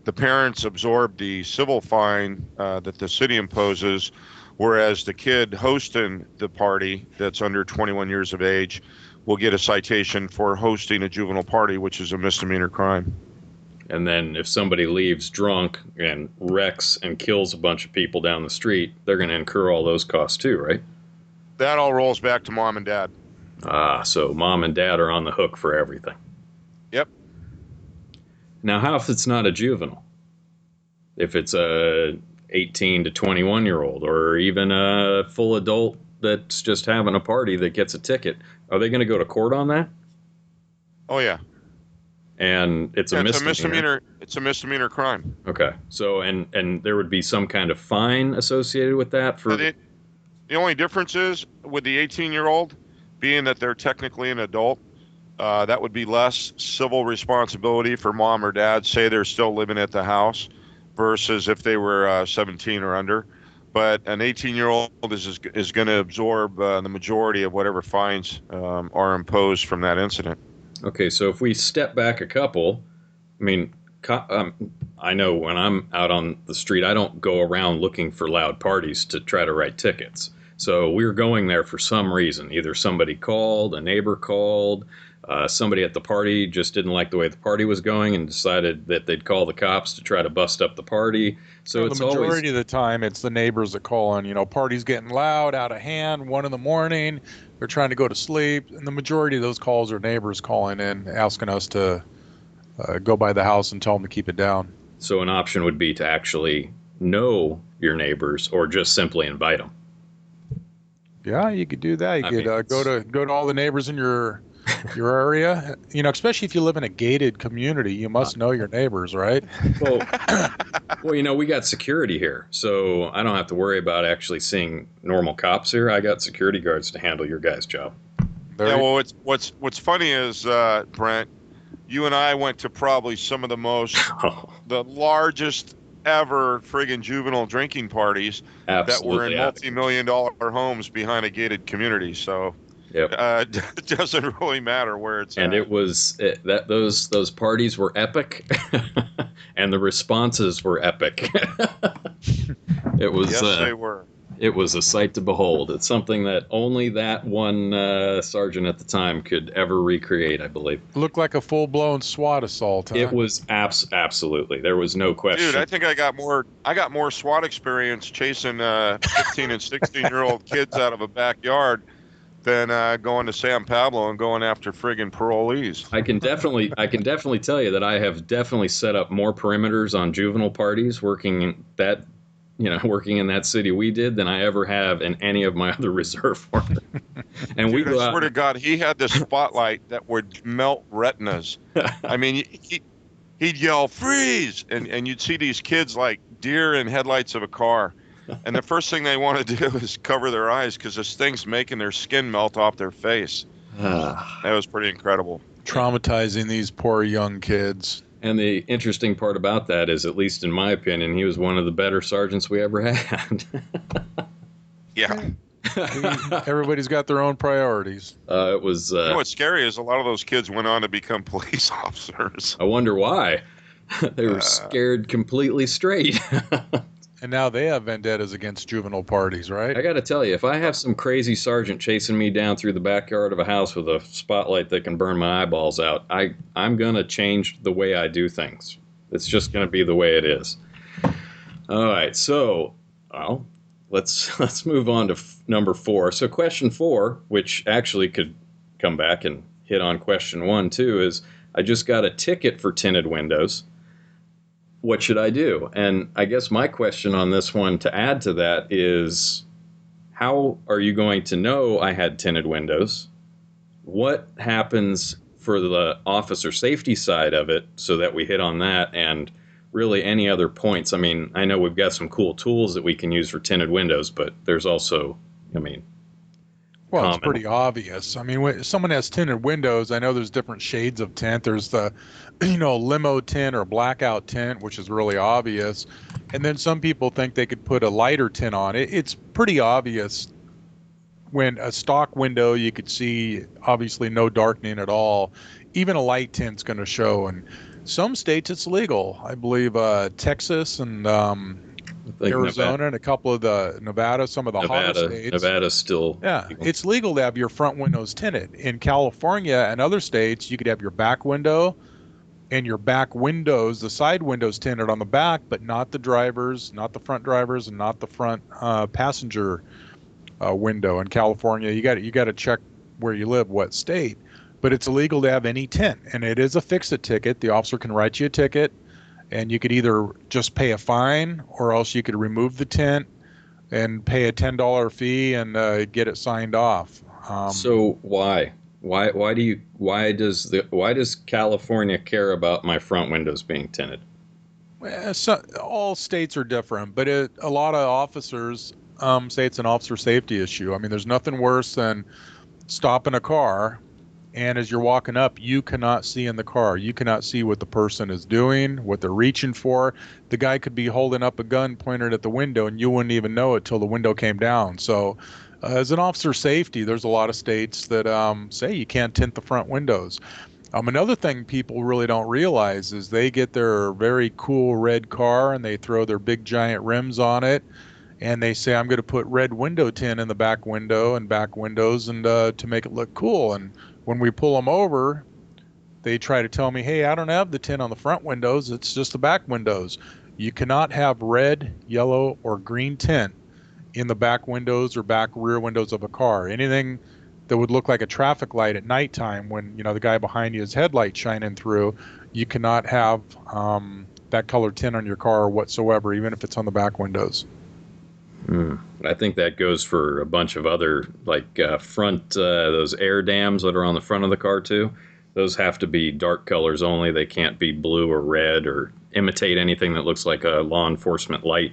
[SPEAKER 3] the parents absorb the civil fine that the city imposes, whereas the kid hosting the party that's under 21 years of age will get a citation for hosting a juvenile party, which is a misdemeanor crime.
[SPEAKER 1] And then if somebody leaves drunk and wrecks and kills a bunch of people down the street, they're going to incur all those costs too, right?
[SPEAKER 3] That all rolls back to mom and dad.
[SPEAKER 1] So mom and dad are on the hook for everything.
[SPEAKER 3] Yep.
[SPEAKER 1] Now, how if it's not a juvenile? If it's a 18 to 21-year-old or even a full adult that's just having a party that gets a ticket, are they going to go to court on that?
[SPEAKER 3] Oh, yeah.
[SPEAKER 1] And it's a misdemeanor.
[SPEAKER 3] It's a misdemeanor crime.
[SPEAKER 1] Okay. So, and there would be some kind of fine associated with that for...
[SPEAKER 3] The only difference is with the 18-year-old, being that they're technically an adult, that would be less civil responsibility for mom or dad, say they're still living at the house, versus if they were 17 or under. But an 18-year-old is going to absorb the majority of whatever fines are imposed from that incident.
[SPEAKER 1] Okay, so if we step back a couple, I mean, I know when I'm out on the street, I don't go around looking for loud parties to try to write tickets. So we were going there for some reason. Either somebody called, a neighbor called, somebody at the party just didn't like the way the party was going and decided that they'd call the cops to try to bust up the party. So it's
[SPEAKER 2] the majority of the time, it's the neighbors that call in. Party's getting loud, out of hand, 1 a.m. They're trying to go to sleep, and the majority of those calls are neighbors calling in, asking us to go by the house and tell them to keep it down.
[SPEAKER 1] So an option would be to actually know your neighbors or just simply invite them.
[SPEAKER 2] Yeah, you could do that. You could go to all the neighbors in your area. Especially if you live in a gated community, you must know your neighbors, right?
[SPEAKER 1] Well, we got security here, so I don't have to worry about actually seeing normal cops here. I got security guards to handle your guys' job.
[SPEAKER 3] What's funny is, Brent, you and I went to probably some of the the largest ever friggin' juvenile drinking parties that were in multi-million-dollar homes behind a gated community. So it doesn't really matter where it's at.
[SPEAKER 1] And it was those parties were epic, and the responses were epic. It was.
[SPEAKER 3] Yes, they were.
[SPEAKER 1] It was a sight to behold. It's something that only that one sergeant at the time could ever recreate, I believe.
[SPEAKER 2] Looked like a full-blown SWAT assault, huh?
[SPEAKER 1] It was absolutely. There was no question.
[SPEAKER 3] Dude, I think I got more SWAT experience chasing 15 and 16-year-old kids out of a backyard than going to San Pablo and going after friggin' parolees.
[SPEAKER 1] I can definitely tell you that I have definitely set up more perimeters on juvenile parties working that working in that city we did than I ever have in any of my other reserve work. And we
[SPEAKER 3] Dude, I
[SPEAKER 1] go
[SPEAKER 3] swear
[SPEAKER 1] out.
[SPEAKER 3] to God, he had this spotlight that would melt retinas. I mean, he'd yell, freeze! And you'd see these kids like deer in headlights of a car. And the first thing they want to do is cover their eyes because this thing's making their skin melt off their face. That was pretty incredible.
[SPEAKER 2] Traumatizing these poor young kids.
[SPEAKER 1] And the interesting part about that is, at least in my opinion, he was one of the better sergeants we ever had.
[SPEAKER 3] Yeah.
[SPEAKER 2] Everybody's got their own priorities.
[SPEAKER 1] It was.
[SPEAKER 3] You know what's scary is a lot of those kids went on to become police officers.
[SPEAKER 1] I wonder why. They were scared completely straight.
[SPEAKER 2] And now they have vendettas against juvenile parties, right?
[SPEAKER 1] I got to tell you, if I have some crazy sergeant chasing me down through the backyard of a house with a spotlight that can burn my eyeballs out, I'm going to change the way I do things. It's just going to be the way it is. All right, so let's move on to number 4. So question 4, which actually could come back and hit on question 1 too, is I just got a ticket for tinted windows. What should I do? And I guess my question on this one to add to that is, how are you going to know I had tinted windows? What happens for the officer safety side of it, so that we hit on that, and really any other points? I mean, I know we've got some cool tools that we can use for tinted windows, but there's also,
[SPEAKER 2] well, it's pretty obvious. I mean, when someone has tinted windows, I know there's different shades of tint. There's the, limo tint or blackout tint, which is really obvious. And then some people think they could put a lighter tint on it. It's pretty obvious. When a stock window, you could see obviously no darkening at all. Even a light tint's going to show. And some states it's legal. I believe Texas and Arizona and a couple of the Nevada, some of the hottest states.
[SPEAKER 1] Nevada's still
[SPEAKER 2] legal. It's legal to have your front windows tinted. In California and other states, you could have your back window and your back windows, the side windows tinted on the back, but not the drivers, not the front drivers, and not the front passenger window. In California, you got to check where you live, what state. But it's illegal to have any tint, and it is a fix-it ticket. The officer can write you a ticket. And you could either just pay a fine, or else you could remove the tint and pay a $10 fee and get it signed off.
[SPEAKER 1] So why does California care about my front windows being tinted?
[SPEAKER 2] All states are different, but a lot of officers say it's an officer safety issue. I mean, there's nothing worse than stopping a car, and as you're walking up, you cannot see in the car. You cannot see what the person is doing, what they're reaching for. The guy could be holding up a gun pointed at the window, and you wouldn't even know it till the window came down. So as an officer safety, there's a lot of states that say you can't tint the front windows. Another thing people really don't realize is they get their very cool red car, and they throw their big giant rims on it, and they say, I'm going to put red window tint in the back window and back windows and to make it look cool. And when we pull them over, they try to tell me, hey, I don't have the tint on the front windows. It's just the back windows. You cannot have red, yellow, or green tint in the back windows or back rear windows of a car. Anything that would look like a traffic light at nighttime when, the guy behind you has headlight shining through, you cannot have that color tint on your car whatsoever, even if it's on the back windows.
[SPEAKER 1] I think that goes for a bunch of other, front, those air dams that are on the front of the car too. Those have to be dark colors only. They can't be blue or red or imitate anything that looks like a law enforcement light.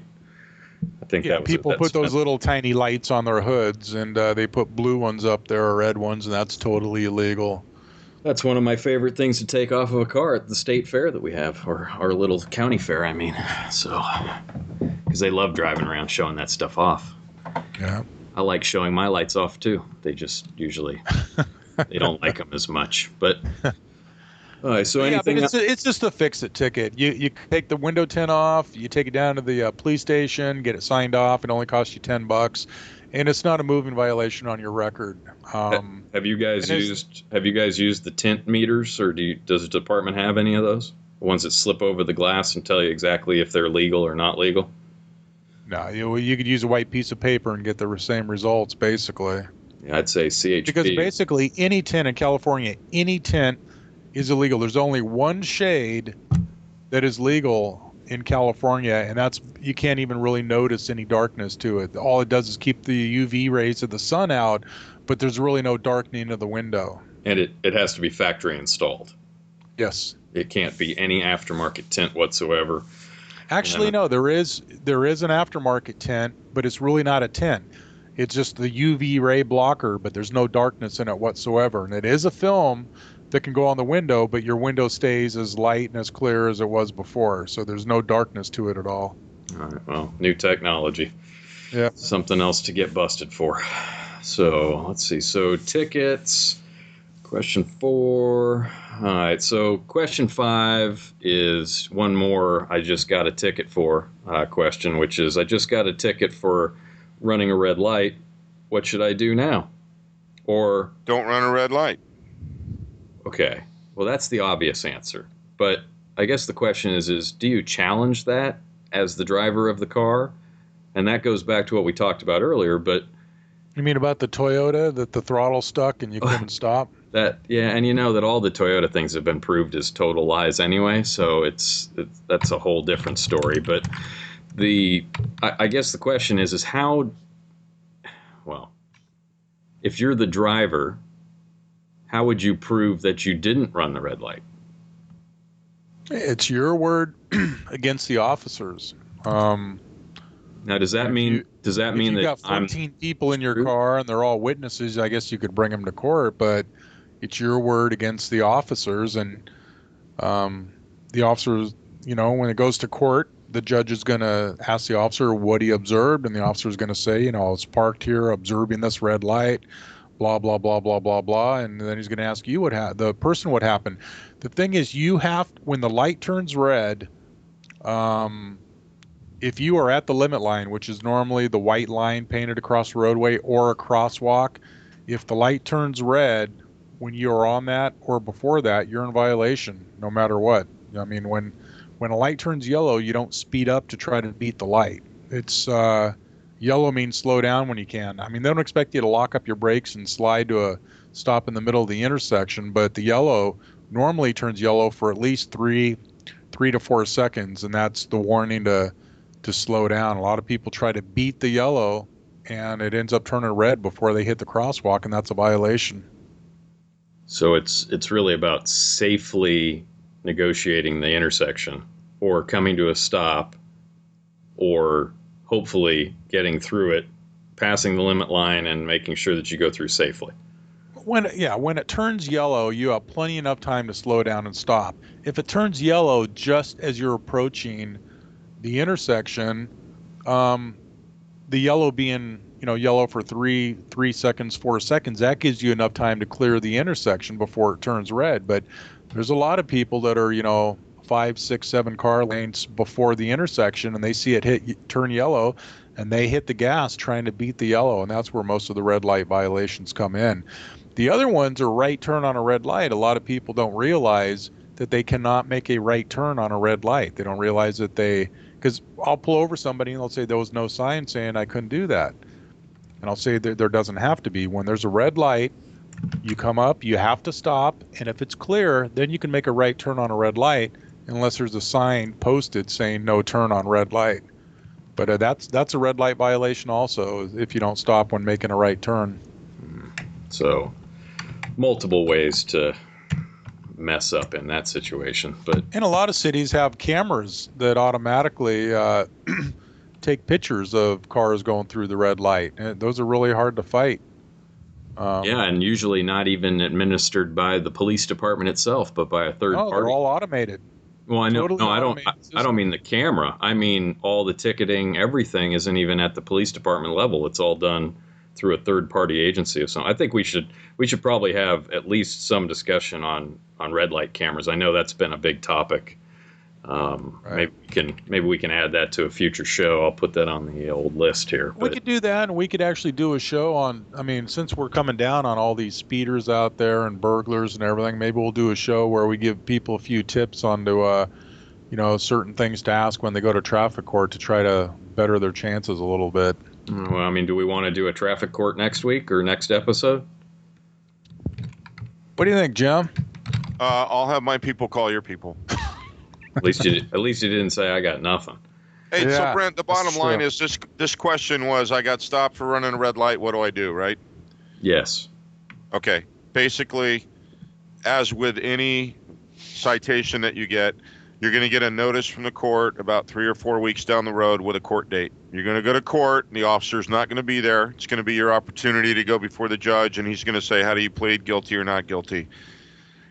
[SPEAKER 1] I think
[SPEAKER 2] people put those little tiny lights on their hoods, and they put blue ones up there or red ones, and that's totally illegal.
[SPEAKER 1] That's one of my favorite things to take off of a car at the state fair that we have, or our little county fair, I mean. So, because they love driving around showing that stuff off.
[SPEAKER 2] Yeah.
[SPEAKER 1] I like showing my lights off too. They just usually, they don't like them as much. But, all right, so anything
[SPEAKER 2] but it's just a fix-it ticket. You take the window tint off, you take it down to the police station, get it signed off. It only costs you $10. And it's not a moving violation on your record.
[SPEAKER 1] Have you guys used the tint meters, or does the department have any of those? The ones that slip over the glass and tell you exactly if they're legal or not legal?
[SPEAKER 2] No, you could use a white piece of paper and get the same results, basically.
[SPEAKER 1] Yeah, I'd say CHP.
[SPEAKER 2] Because basically any tint in California, any tint is illegal. There's only one shade that is legal, in California, and you can't even really notice any darkness to it. All it does is keep the UV rays of the sun out, but there's really no darkening of the window.
[SPEAKER 1] And it has to be factory installed.
[SPEAKER 2] Yes.
[SPEAKER 1] It can't be any aftermarket tint whatsoever.
[SPEAKER 2] Actually, no, there is an aftermarket tint, but it's really not a tint. It's just the UV ray blocker, but there's no darkness in it whatsoever. And it is a film that can go on the window, but your window stays as light and as clear as it was before. So there's no darkness to it at all.
[SPEAKER 1] All right, well, new technology.
[SPEAKER 2] Yeah.
[SPEAKER 1] Something else to get busted for. So let's see. So tickets. Question 4. All right. So question 5 is one more I just got a ticket for question, which is I just got a ticket for running a red light. What should I do now? Or
[SPEAKER 3] Don't run a red light.
[SPEAKER 1] okay. Well, that's the obvious answer. But I guess the question is do you challenge that as the driver of the car? And that goes back to what we talked about earlier, but
[SPEAKER 2] You mean about the Toyota that the throttle stuck and you couldn't stop?
[SPEAKER 1] yeah, and you know that all the Toyota things have been proved as total lies anyway, so that's a whole different story. But I guess the question is how, well, if you're the driver, how would you prove that you didn't run the red light?
[SPEAKER 2] It's your word against the officers.
[SPEAKER 1] Now, does that mean
[SPEAKER 2] If you've got 14 people in your car and they're all witnesses, I guess you could bring them to court, but it's your word against the officers. And the officers, when it goes to court, the judge is going to ask the officer what he observed, and the officer is going to say, I was parked here observing this red light, blah, blah, blah, blah, blah, blah. And then he's going to ask you the person what happened. The thing is, when the light turns red, if you are at the limit line, which is normally the white line painted across the roadway or a crosswalk, if the light turns red when you are on that or before that, you're in violation no matter what. I mean, when a light turns yellow, you don't speed up to try to beat the light. It's yellow means slow down when you can. I mean, they don't expect you to lock up your brakes and slide to a stop in the middle of the intersection, but the yellow normally turns yellow for at least 3 to 4 seconds, and that's the warning to slow down. A lot of people try to beat the yellow and it ends up turning red before they hit the crosswalk, and that's a violation.
[SPEAKER 1] So it's really about safely negotiating the intersection or coming to a stop or hopefully getting through it, passing the limit line and making sure that you go through safely.
[SPEAKER 2] When it turns yellow, you have plenty enough time to slow down and stop. If it turns yellow just as you're approaching the intersection, the yellow being yellow for 3 seconds, 4 seconds, that gives you enough time to clear the intersection before it turns red. But there's a lot of people that are 5, 6, 7 car lanes before the intersection, and they see it turn yellow, and they hit the gas trying to beat the yellow, and that's where most of the red light violations come in. The other ones are right turn on a red light. A lot of people don't realize that they cannot make a right turn on a red light. They don't realize that because I'll pull over somebody and they'll say there was no sign saying I couldn't do that. And I'll say there doesn't have to be. When there's a red light, you come up, you have to stop, and if it's clear, then you can make a right turn on a red light unless there's a sign posted saying no turn on red light. But that's a red light violation also if you don't stop when making a right turn.
[SPEAKER 1] So multiple ways to mess up in that situation. But
[SPEAKER 2] and a lot of cities have cameras that automatically take pictures of cars going through the red light, and those are really hard to fight.
[SPEAKER 1] Yeah, and usually not even administered by the police department itself, but by a third party.
[SPEAKER 2] They're all automated.
[SPEAKER 1] Well, I know.
[SPEAKER 2] Totally
[SPEAKER 1] No, I don't mean the camera. I mean all the ticketing, everything isn't even at the police department level. It's all done through a third party agency or something. I think we should probably have at least some discussion on red light cameras. I know that's been a big topic. Right. Maybe we can add that to a future show. I'll put that on the old list here.
[SPEAKER 2] We could do that, and we could actually do a show on. I mean, since we're coming down on all these speeders out there and burglars and everything, maybe we'll do a show where we give people a few tips onto, certain things to ask when they go to traffic court to try to better their chances a little bit.
[SPEAKER 1] Well, I mean, do we want to do a traffic court next week or next episode?
[SPEAKER 2] What do you think, Jim?
[SPEAKER 3] I'll have my people call your people.
[SPEAKER 1] At least you didn't say I got nothing.
[SPEAKER 3] Hey, so
[SPEAKER 2] Yeah,
[SPEAKER 3] Brent, the
[SPEAKER 2] that's
[SPEAKER 3] bottom line
[SPEAKER 2] true.
[SPEAKER 3] is this question was, I got stopped for running a red light. What do I do, right?
[SPEAKER 1] Yes.
[SPEAKER 3] Okay. Basically, as with any citation that you get, you're going to get a notice from the court about 3 or 4 weeks down the road with a court date. You're going to go to court, and the officer's not going to be there. It's going to be your opportunity to go before the judge, and he's going to say, how do you plead, guilty or not guilty?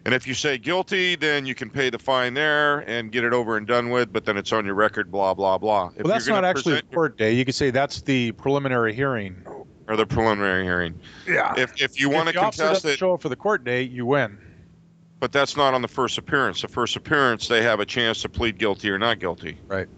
[SPEAKER 3] And if you say guilty, then you can pay the fine there and get it over and done with, but then it's on your record, blah, blah, blah. If
[SPEAKER 2] Well, that's
[SPEAKER 3] you're going
[SPEAKER 2] not
[SPEAKER 3] to
[SPEAKER 2] actually the
[SPEAKER 3] present
[SPEAKER 2] court day. You could say that's the preliminary hearing.
[SPEAKER 3] or the preliminary hearing.
[SPEAKER 2] Yeah.
[SPEAKER 3] If you want to
[SPEAKER 2] If the officer
[SPEAKER 3] contest
[SPEAKER 2] doesn't
[SPEAKER 3] it,
[SPEAKER 2] show up for the court date, you win.
[SPEAKER 3] but that's not on the first appearance. The first appearance, they have a chance to plead guilty or not guilty.
[SPEAKER 2] Right.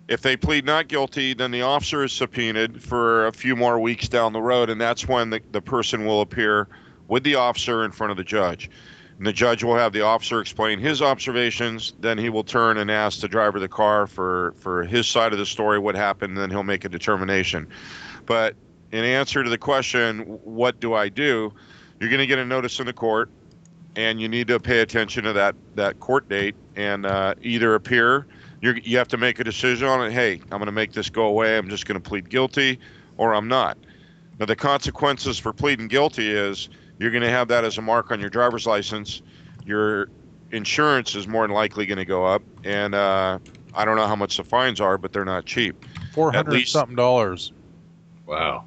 [SPEAKER 3] If they plead not guilty, then the officer is subpoenaed for a few more weeks down the road, and that's when the person will appear with the officer in front of the judge. And the judge will have the officer explain his observations. Then he will turn and ask the driver of the car for his side of the story, what happened, and then he'll make a determination. But in answer to the question, what do I do? You're going to get a notice in the court, and you need to pay attention to that court date and either appear. You have to make a decision on it. Hey, I'm going to make this go away. I'm just going to plead guilty, or I'm not. Now, the consequences for pleading guilty is you're going to have that as a mark on your driver's license. Your insurance is more than likely going to go up, and I don't know how much the fines are, but they're not cheap.
[SPEAKER 2] $400 something dollars
[SPEAKER 1] Wow.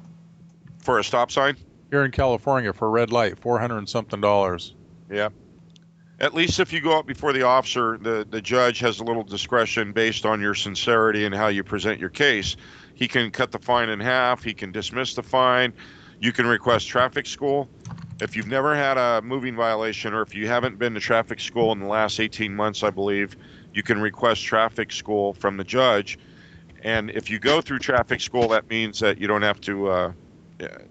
[SPEAKER 3] For a stop sign.
[SPEAKER 2] here in California for a red light. $400 something dollars.
[SPEAKER 3] Yeah. At least if you go up before the officer, the judge has a little discretion based on your sincerity and how you present your case. He can cut the fine in half. He can dismiss the fine. You can request traffic school. If you've never had a moving violation, or if you haven't been to traffic school in the last 18 months, I believe, you can request traffic school from the judge. And if you go through traffic school, that means that you don't have to,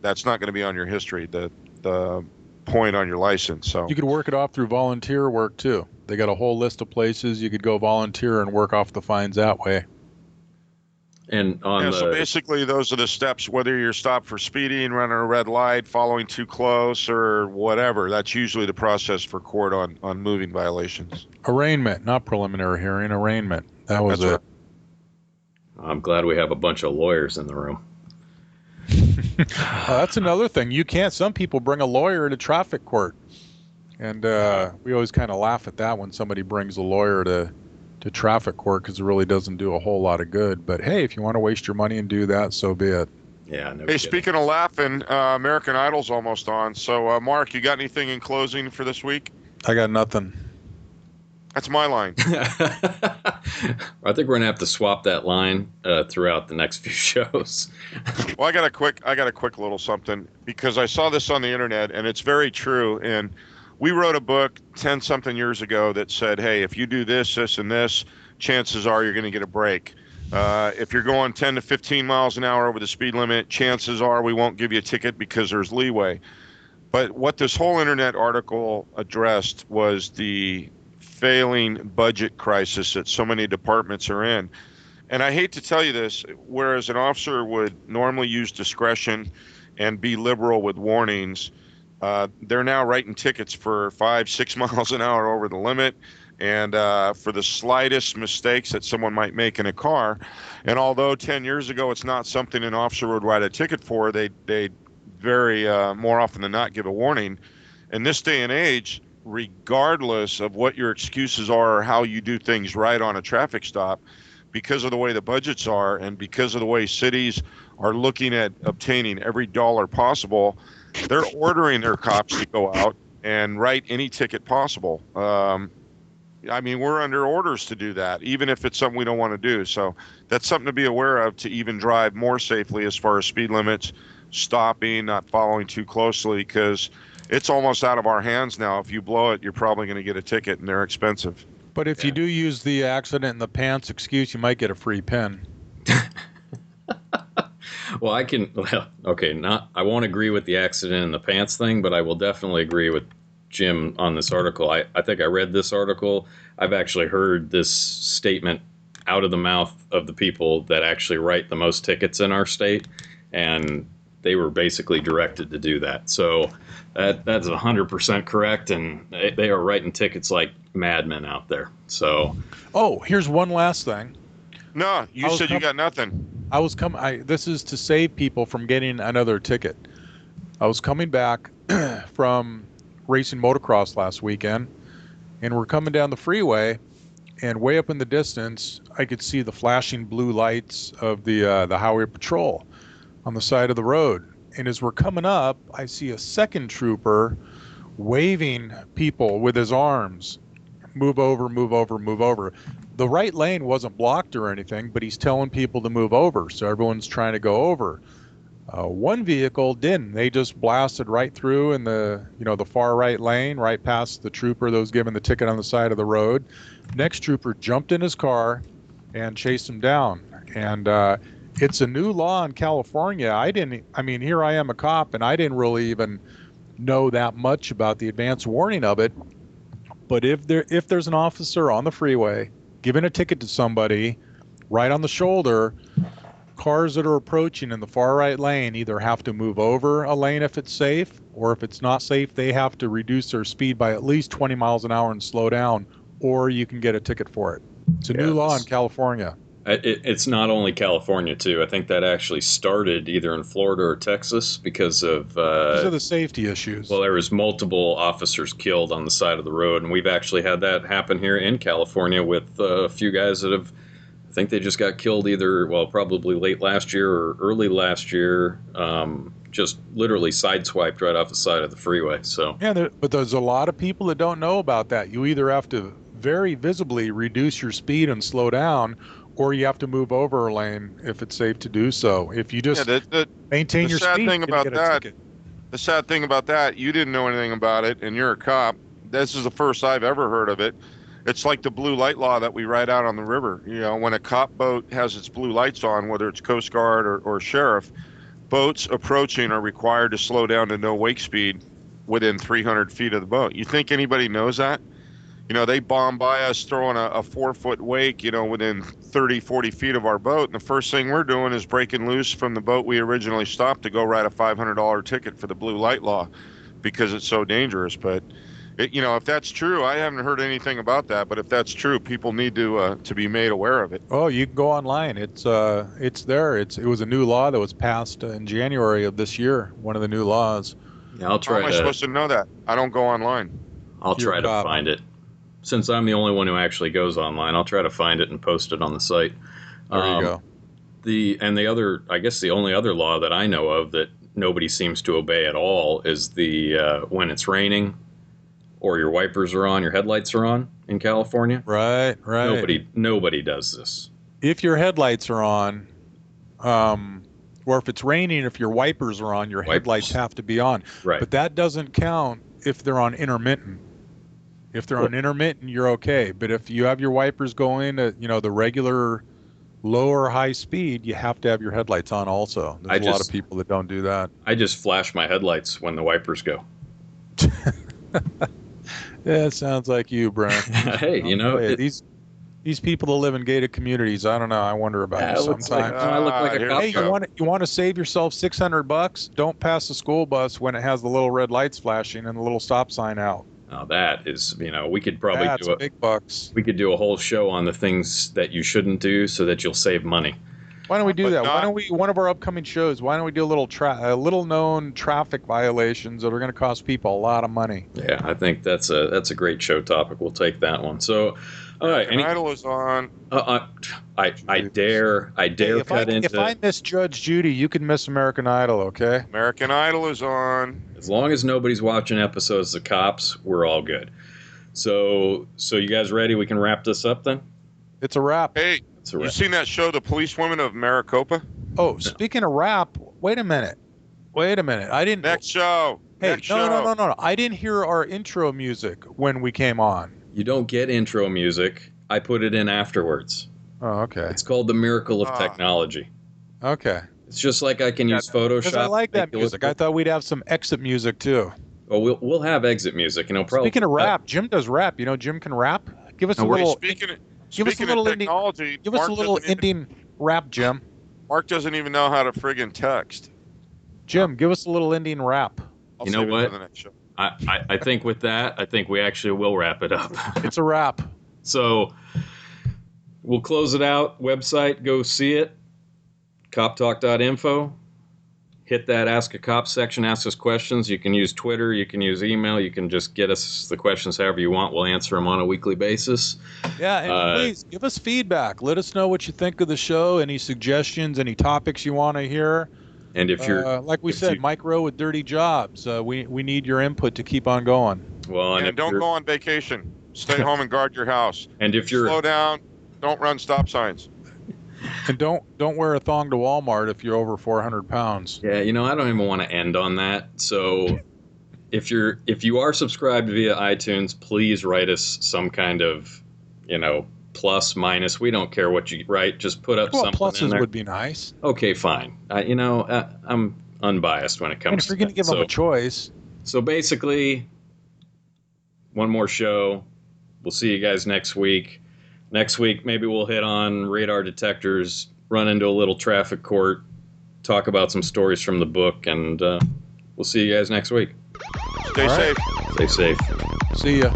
[SPEAKER 3] that's not going to be on your history, the point on your license. So
[SPEAKER 2] You could work it off through volunteer work too. They got a whole list of places you could go volunteer and work off the fines that way.
[SPEAKER 1] And on
[SPEAKER 3] so basically those are the steps, whether you're stopped for speeding, running a red light, following too close, or whatever. That's usually the process for court on moving violations.
[SPEAKER 2] Arraignment, not preliminary hearing, arraignment. That was
[SPEAKER 3] That's
[SPEAKER 2] it.
[SPEAKER 3] right.
[SPEAKER 1] I'm glad we have a bunch of lawyers in the room.
[SPEAKER 2] That's another thing. Some people bring a lawyer into traffic court. And we always kind of laugh at that when somebody brings a lawyer to traffic court, because it really doesn't do a whole lot of good. But hey, if you want to waste your money and do that, so be it.
[SPEAKER 1] Yeah. No
[SPEAKER 3] Hey,
[SPEAKER 1] kidding.
[SPEAKER 3] speaking of laughing, American Idol's almost on. So, Mark, you got anything in closing for this week?
[SPEAKER 2] I got nothing.
[SPEAKER 3] That's my line.
[SPEAKER 1] I think we're gonna have to swap that line throughout the next few shows.
[SPEAKER 3] Well, I got a quick little something, because I saw this on the internet, and it's very true. And we wrote a book 10 something years ago that said, hey, if you do this, this, and this, chances are you're going to get a break. If you're going 10 to 15 miles an hour over the speed limit, chances are we won't give you a ticket because there's leeway. But what this whole internet article addressed was the failing budget crisis that so many departments are in. And I hate to tell you this, whereas an officer would normally use discretion and be liberal with warnings, they're now writing tickets for 5-6 miles an hour over the limit, and for the slightest mistakes that someone might make in a car. And although 10 years ago it's not something an officer would write a ticket for, they very more often than not give a warning. In this day and age, regardless of what your excuses are or how you do things right on a traffic stop, because of the way the budgets are and because of the way cities are looking at obtaining every dollar possible, they're ordering their cops to go out and write any ticket possible. I mean, we're under orders to do that, even if it's something we don't want to do. So that's something to be aware of, to even drive more safely as far as speed limits, stopping, not following too closely, because it's almost out of our hands now. If you blow it, you're probably going to get a ticket, and they're expensive.
[SPEAKER 2] But if you do use the accident in the pants excuse, you might get a free pen.
[SPEAKER 1] Well, I won't agree with the accident in the pants thing, but I will definitely agree with Jim on this article. I think I read this article. I've actually heard this statement out of the mouth of the people that actually write the most tickets in our state. And they were basically directed to do that. So that's 100% correct, and they are writing tickets like madmen out there. So,
[SPEAKER 2] Oh, here's one last thing.
[SPEAKER 3] No, you said you got nothing.
[SPEAKER 2] This is to save people from getting another ticket. I was coming back from racing motocross last weekend, and we're coming down the freeway, and way up in the distance, I could see the flashing blue lights of the highway patrol on the side of the road. And as we're coming up, I see a second trooper waving people with his arms, move over, move over, move over. The right lane wasn't blocked or anything, but he's telling people to move over, so everyone's trying to go over. One vehicle didn't. They just blasted right through in the far right lane, right past the trooper that was given the ticket on the side of the road. Next trooper jumped in his car and chased him down. And it's a new law in California. Here I am a cop, and I didn't really even know that much about the advance warning of it. But if there's an officer on the freeway giving a ticket to somebody right on the shoulder, cars that are approaching in the far right lane either have to move over a lane if it's safe, or if it's not safe, they have to reduce their speed by at least 20 miles an hour and slow down, or you can get a ticket for it. It's a new law in California.
[SPEAKER 1] It's not only California, too. I think that actually started either in Florida or Texas because of
[SPEAKER 2] the safety issues.
[SPEAKER 1] Well, there was multiple officers killed on the side of the road, and we've actually had that happen here in California with a few guys that have, I think they just got killed probably late last year or early last year, just literally sideswiped right off the side of the freeway. So
[SPEAKER 2] yeah, but there's a lot of people that don't know about that. You either have to very visibly reduce your speed and slow down, or you have to move over a lane if it's safe to do so. If you just maintain your speed,
[SPEAKER 3] the sad thing about that, you didn't know anything about it, and you're a cop. This is the first I've ever heard of it. It's like the blue light law that we ride out on the river. When a cop boat has its blue lights on, whether it's Coast Guard or sheriff, boats approaching are required to slow down to no wake speed within 300 feet of the boat. You think anybody knows that? They bomb by us throwing a 4-foot wake, within 30, 40 feet of our boat. And the first thing we're doing is breaking loose from the boat we originally stopped to go write a $500 ticket for the blue light law because it's so dangerous. But, if that's true, I haven't heard anything about that. But if that's true, people need to be made aware of it.
[SPEAKER 2] Oh, you can go online. It's there. It was a new law that was passed in January of this year. One of the new laws.
[SPEAKER 1] Yeah, I'll try.
[SPEAKER 3] How am I supposed to know that? I don't go online.
[SPEAKER 1] I'll try to find it. Since I'm the only one who actually goes online, I'll try to find it and post it on the site.
[SPEAKER 2] There you go.
[SPEAKER 1] The only other law that I know of that nobody seems to obey at all is the when it's raining or your wipers are on, your headlights are on in California.
[SPEAKER 2] Right.
[SPEAKER 1] Nobody does this.
[SPEAKER 2] If your headlights are on, or if it's raining, if your wipers are on, your headlights have to be on.
[SPEAKER 1] Right.
[SPEAKER 2] But that doesn't count if they're on intermittent. If they're on intermittent, you're okay. But if you have your wipers going at, the regular low or high speed, you have to have your headlights on also. There's a lot of people that don't do that.
[SPEAKER 1] I just flash my headlights when the wipers go.
[SPEAKER 2] Yeah, it sounds like you, Brent.
[SPEAKER 1] Hey,
[SPEAKER 2] these people that live in gated communities, I don't know. I wonder about it sometimes.
[SPEAKER 1] I look like a cop.
[SPEAKER 2] Hey, you want to save yourself $600? Don't pass the school bus when it has the little red lights flashing and the little stop sign out.
[SPEAKER 1] Now that is, we could probably do
[SPEAKER 2] big bucks.
[SPEAKER 1] We could do a whole show on the things that you shouldn't do so that you'll save money.
[SPEAKER 2] Why don't we do that? Why don't we, one of our upcoming shows, why don't we do a little known traffic violations that are going to cost people a lot of money?
[SPEAKER 1] Yeah, I think that's a great show topic. We'll take that one. So, all right.
[SPEAKER 3] American Idol is on.
[SPEAKER 1] I dare cut into.
[SPEAKER 2] If I miss Judge Judy, you can miss American Idol, okay?
[SPEAKER 3] American Idol is on.
[SPEAKER 1] As long as nobody's watching episodes of Cops, we're all good. So you guys ready? We can wrap this up then?
[SPEAKER 2] It's a wrap.
[SPEAKER 3] Hey, you seen that show, The Policewomen of Maricopa?
[SPEAKER 2] Oh, speaking of rap, wait a minute. I didn't.
[SPEAKER 3] Next show.
[SPEAKER 2] Hey, no. I didn't hear our intro music when we came on.
[SPEAKER 1] You don't get intro music. I put it in afterwards.
[SPEAKER 2] Oh, okay.
[SPEAKER 1] It's called The Miracle of Technology.
[SPEAKER 2] Okay.
[SPEAKER 1] It's just like I can use Photoshop.
[SPEAKER 2] Because I like that music. I thought we'd have some exit music too.
[SPEAKER 1] Well, we'll have exit music, probably.
[SPEAKER 2] Speaking of rap, Jim does rap. Jim can rap. Give us a little.
[SPEAKER 3] Speaking of technology,
[SPEAKER 2] give us a little Indian rap, Jim.
[SPEAKER 3] Mark doesn't even know how to friggin' text.
[SPEAKER 2] Jim, give us a little ending wrap.
[SPEAKER 3] I'll
[SPEAKER 1] You know
[SPEAKER 3] save it
[SPEAKER 1] what?
[SPEAKER 3] for the next show.
[SPEAKER 1] I think with that, I think we actually will wrap it up.
[SPEAKER 2] It's a wrap.
[SPEAKER 1] So we'll close it out. Website, go see it. Coptalk.info. Hit that Ask a Cop section. Ask us questions. You can use Twitter. You can use email. You can just get us the questions however you want. We'll answer them on a weekly basis.
[SPEAKER 2] Yeah, and please give us feedback. Let us know what you think of the show. Any suggestions? Any topics you want to hear?
[SPEAKER 1] And if you're
[SPEAKER 2] like we said, micro with dirty jobs. We need your input to keep on going.
[SPEAKER 1] well,
[SPEAKER 3] And don't go on vacation. Stay home and guard your house.
[SPEAKER 1] And if you're
[SPEAKER 3] slow down, don't run stop signs.
[SPEAKER 2] And don't wear a thong to Walmart if you're over 400 pounds.
[SPEAKER 1] Yeah, I don't even want to end on that. So if you are subscribed via iTunes, please write us some kind of, plus, minus. We don't care what you write. Just put up something
[SPEAKER 2] pluses
[SPEAKER 1] in there.
[SPEAKER 2] would be nice.
[SPEAKER 1] Okay, fine. I'm unbiased when it comes
[SPEAKER 2] And if you're going to give them a choice.
[SPEAKER 1] So basically, one more show. We'll see you guys next week. Next week, maybe we'll hit on radar detectors, run into a little traffic court, talk about some stories from the book, and we'll see you guys next week.
[SPEAKER 3] Stay safe.
[SPEAKER 1] Stay safe.
[SPEAKER 2] See ya.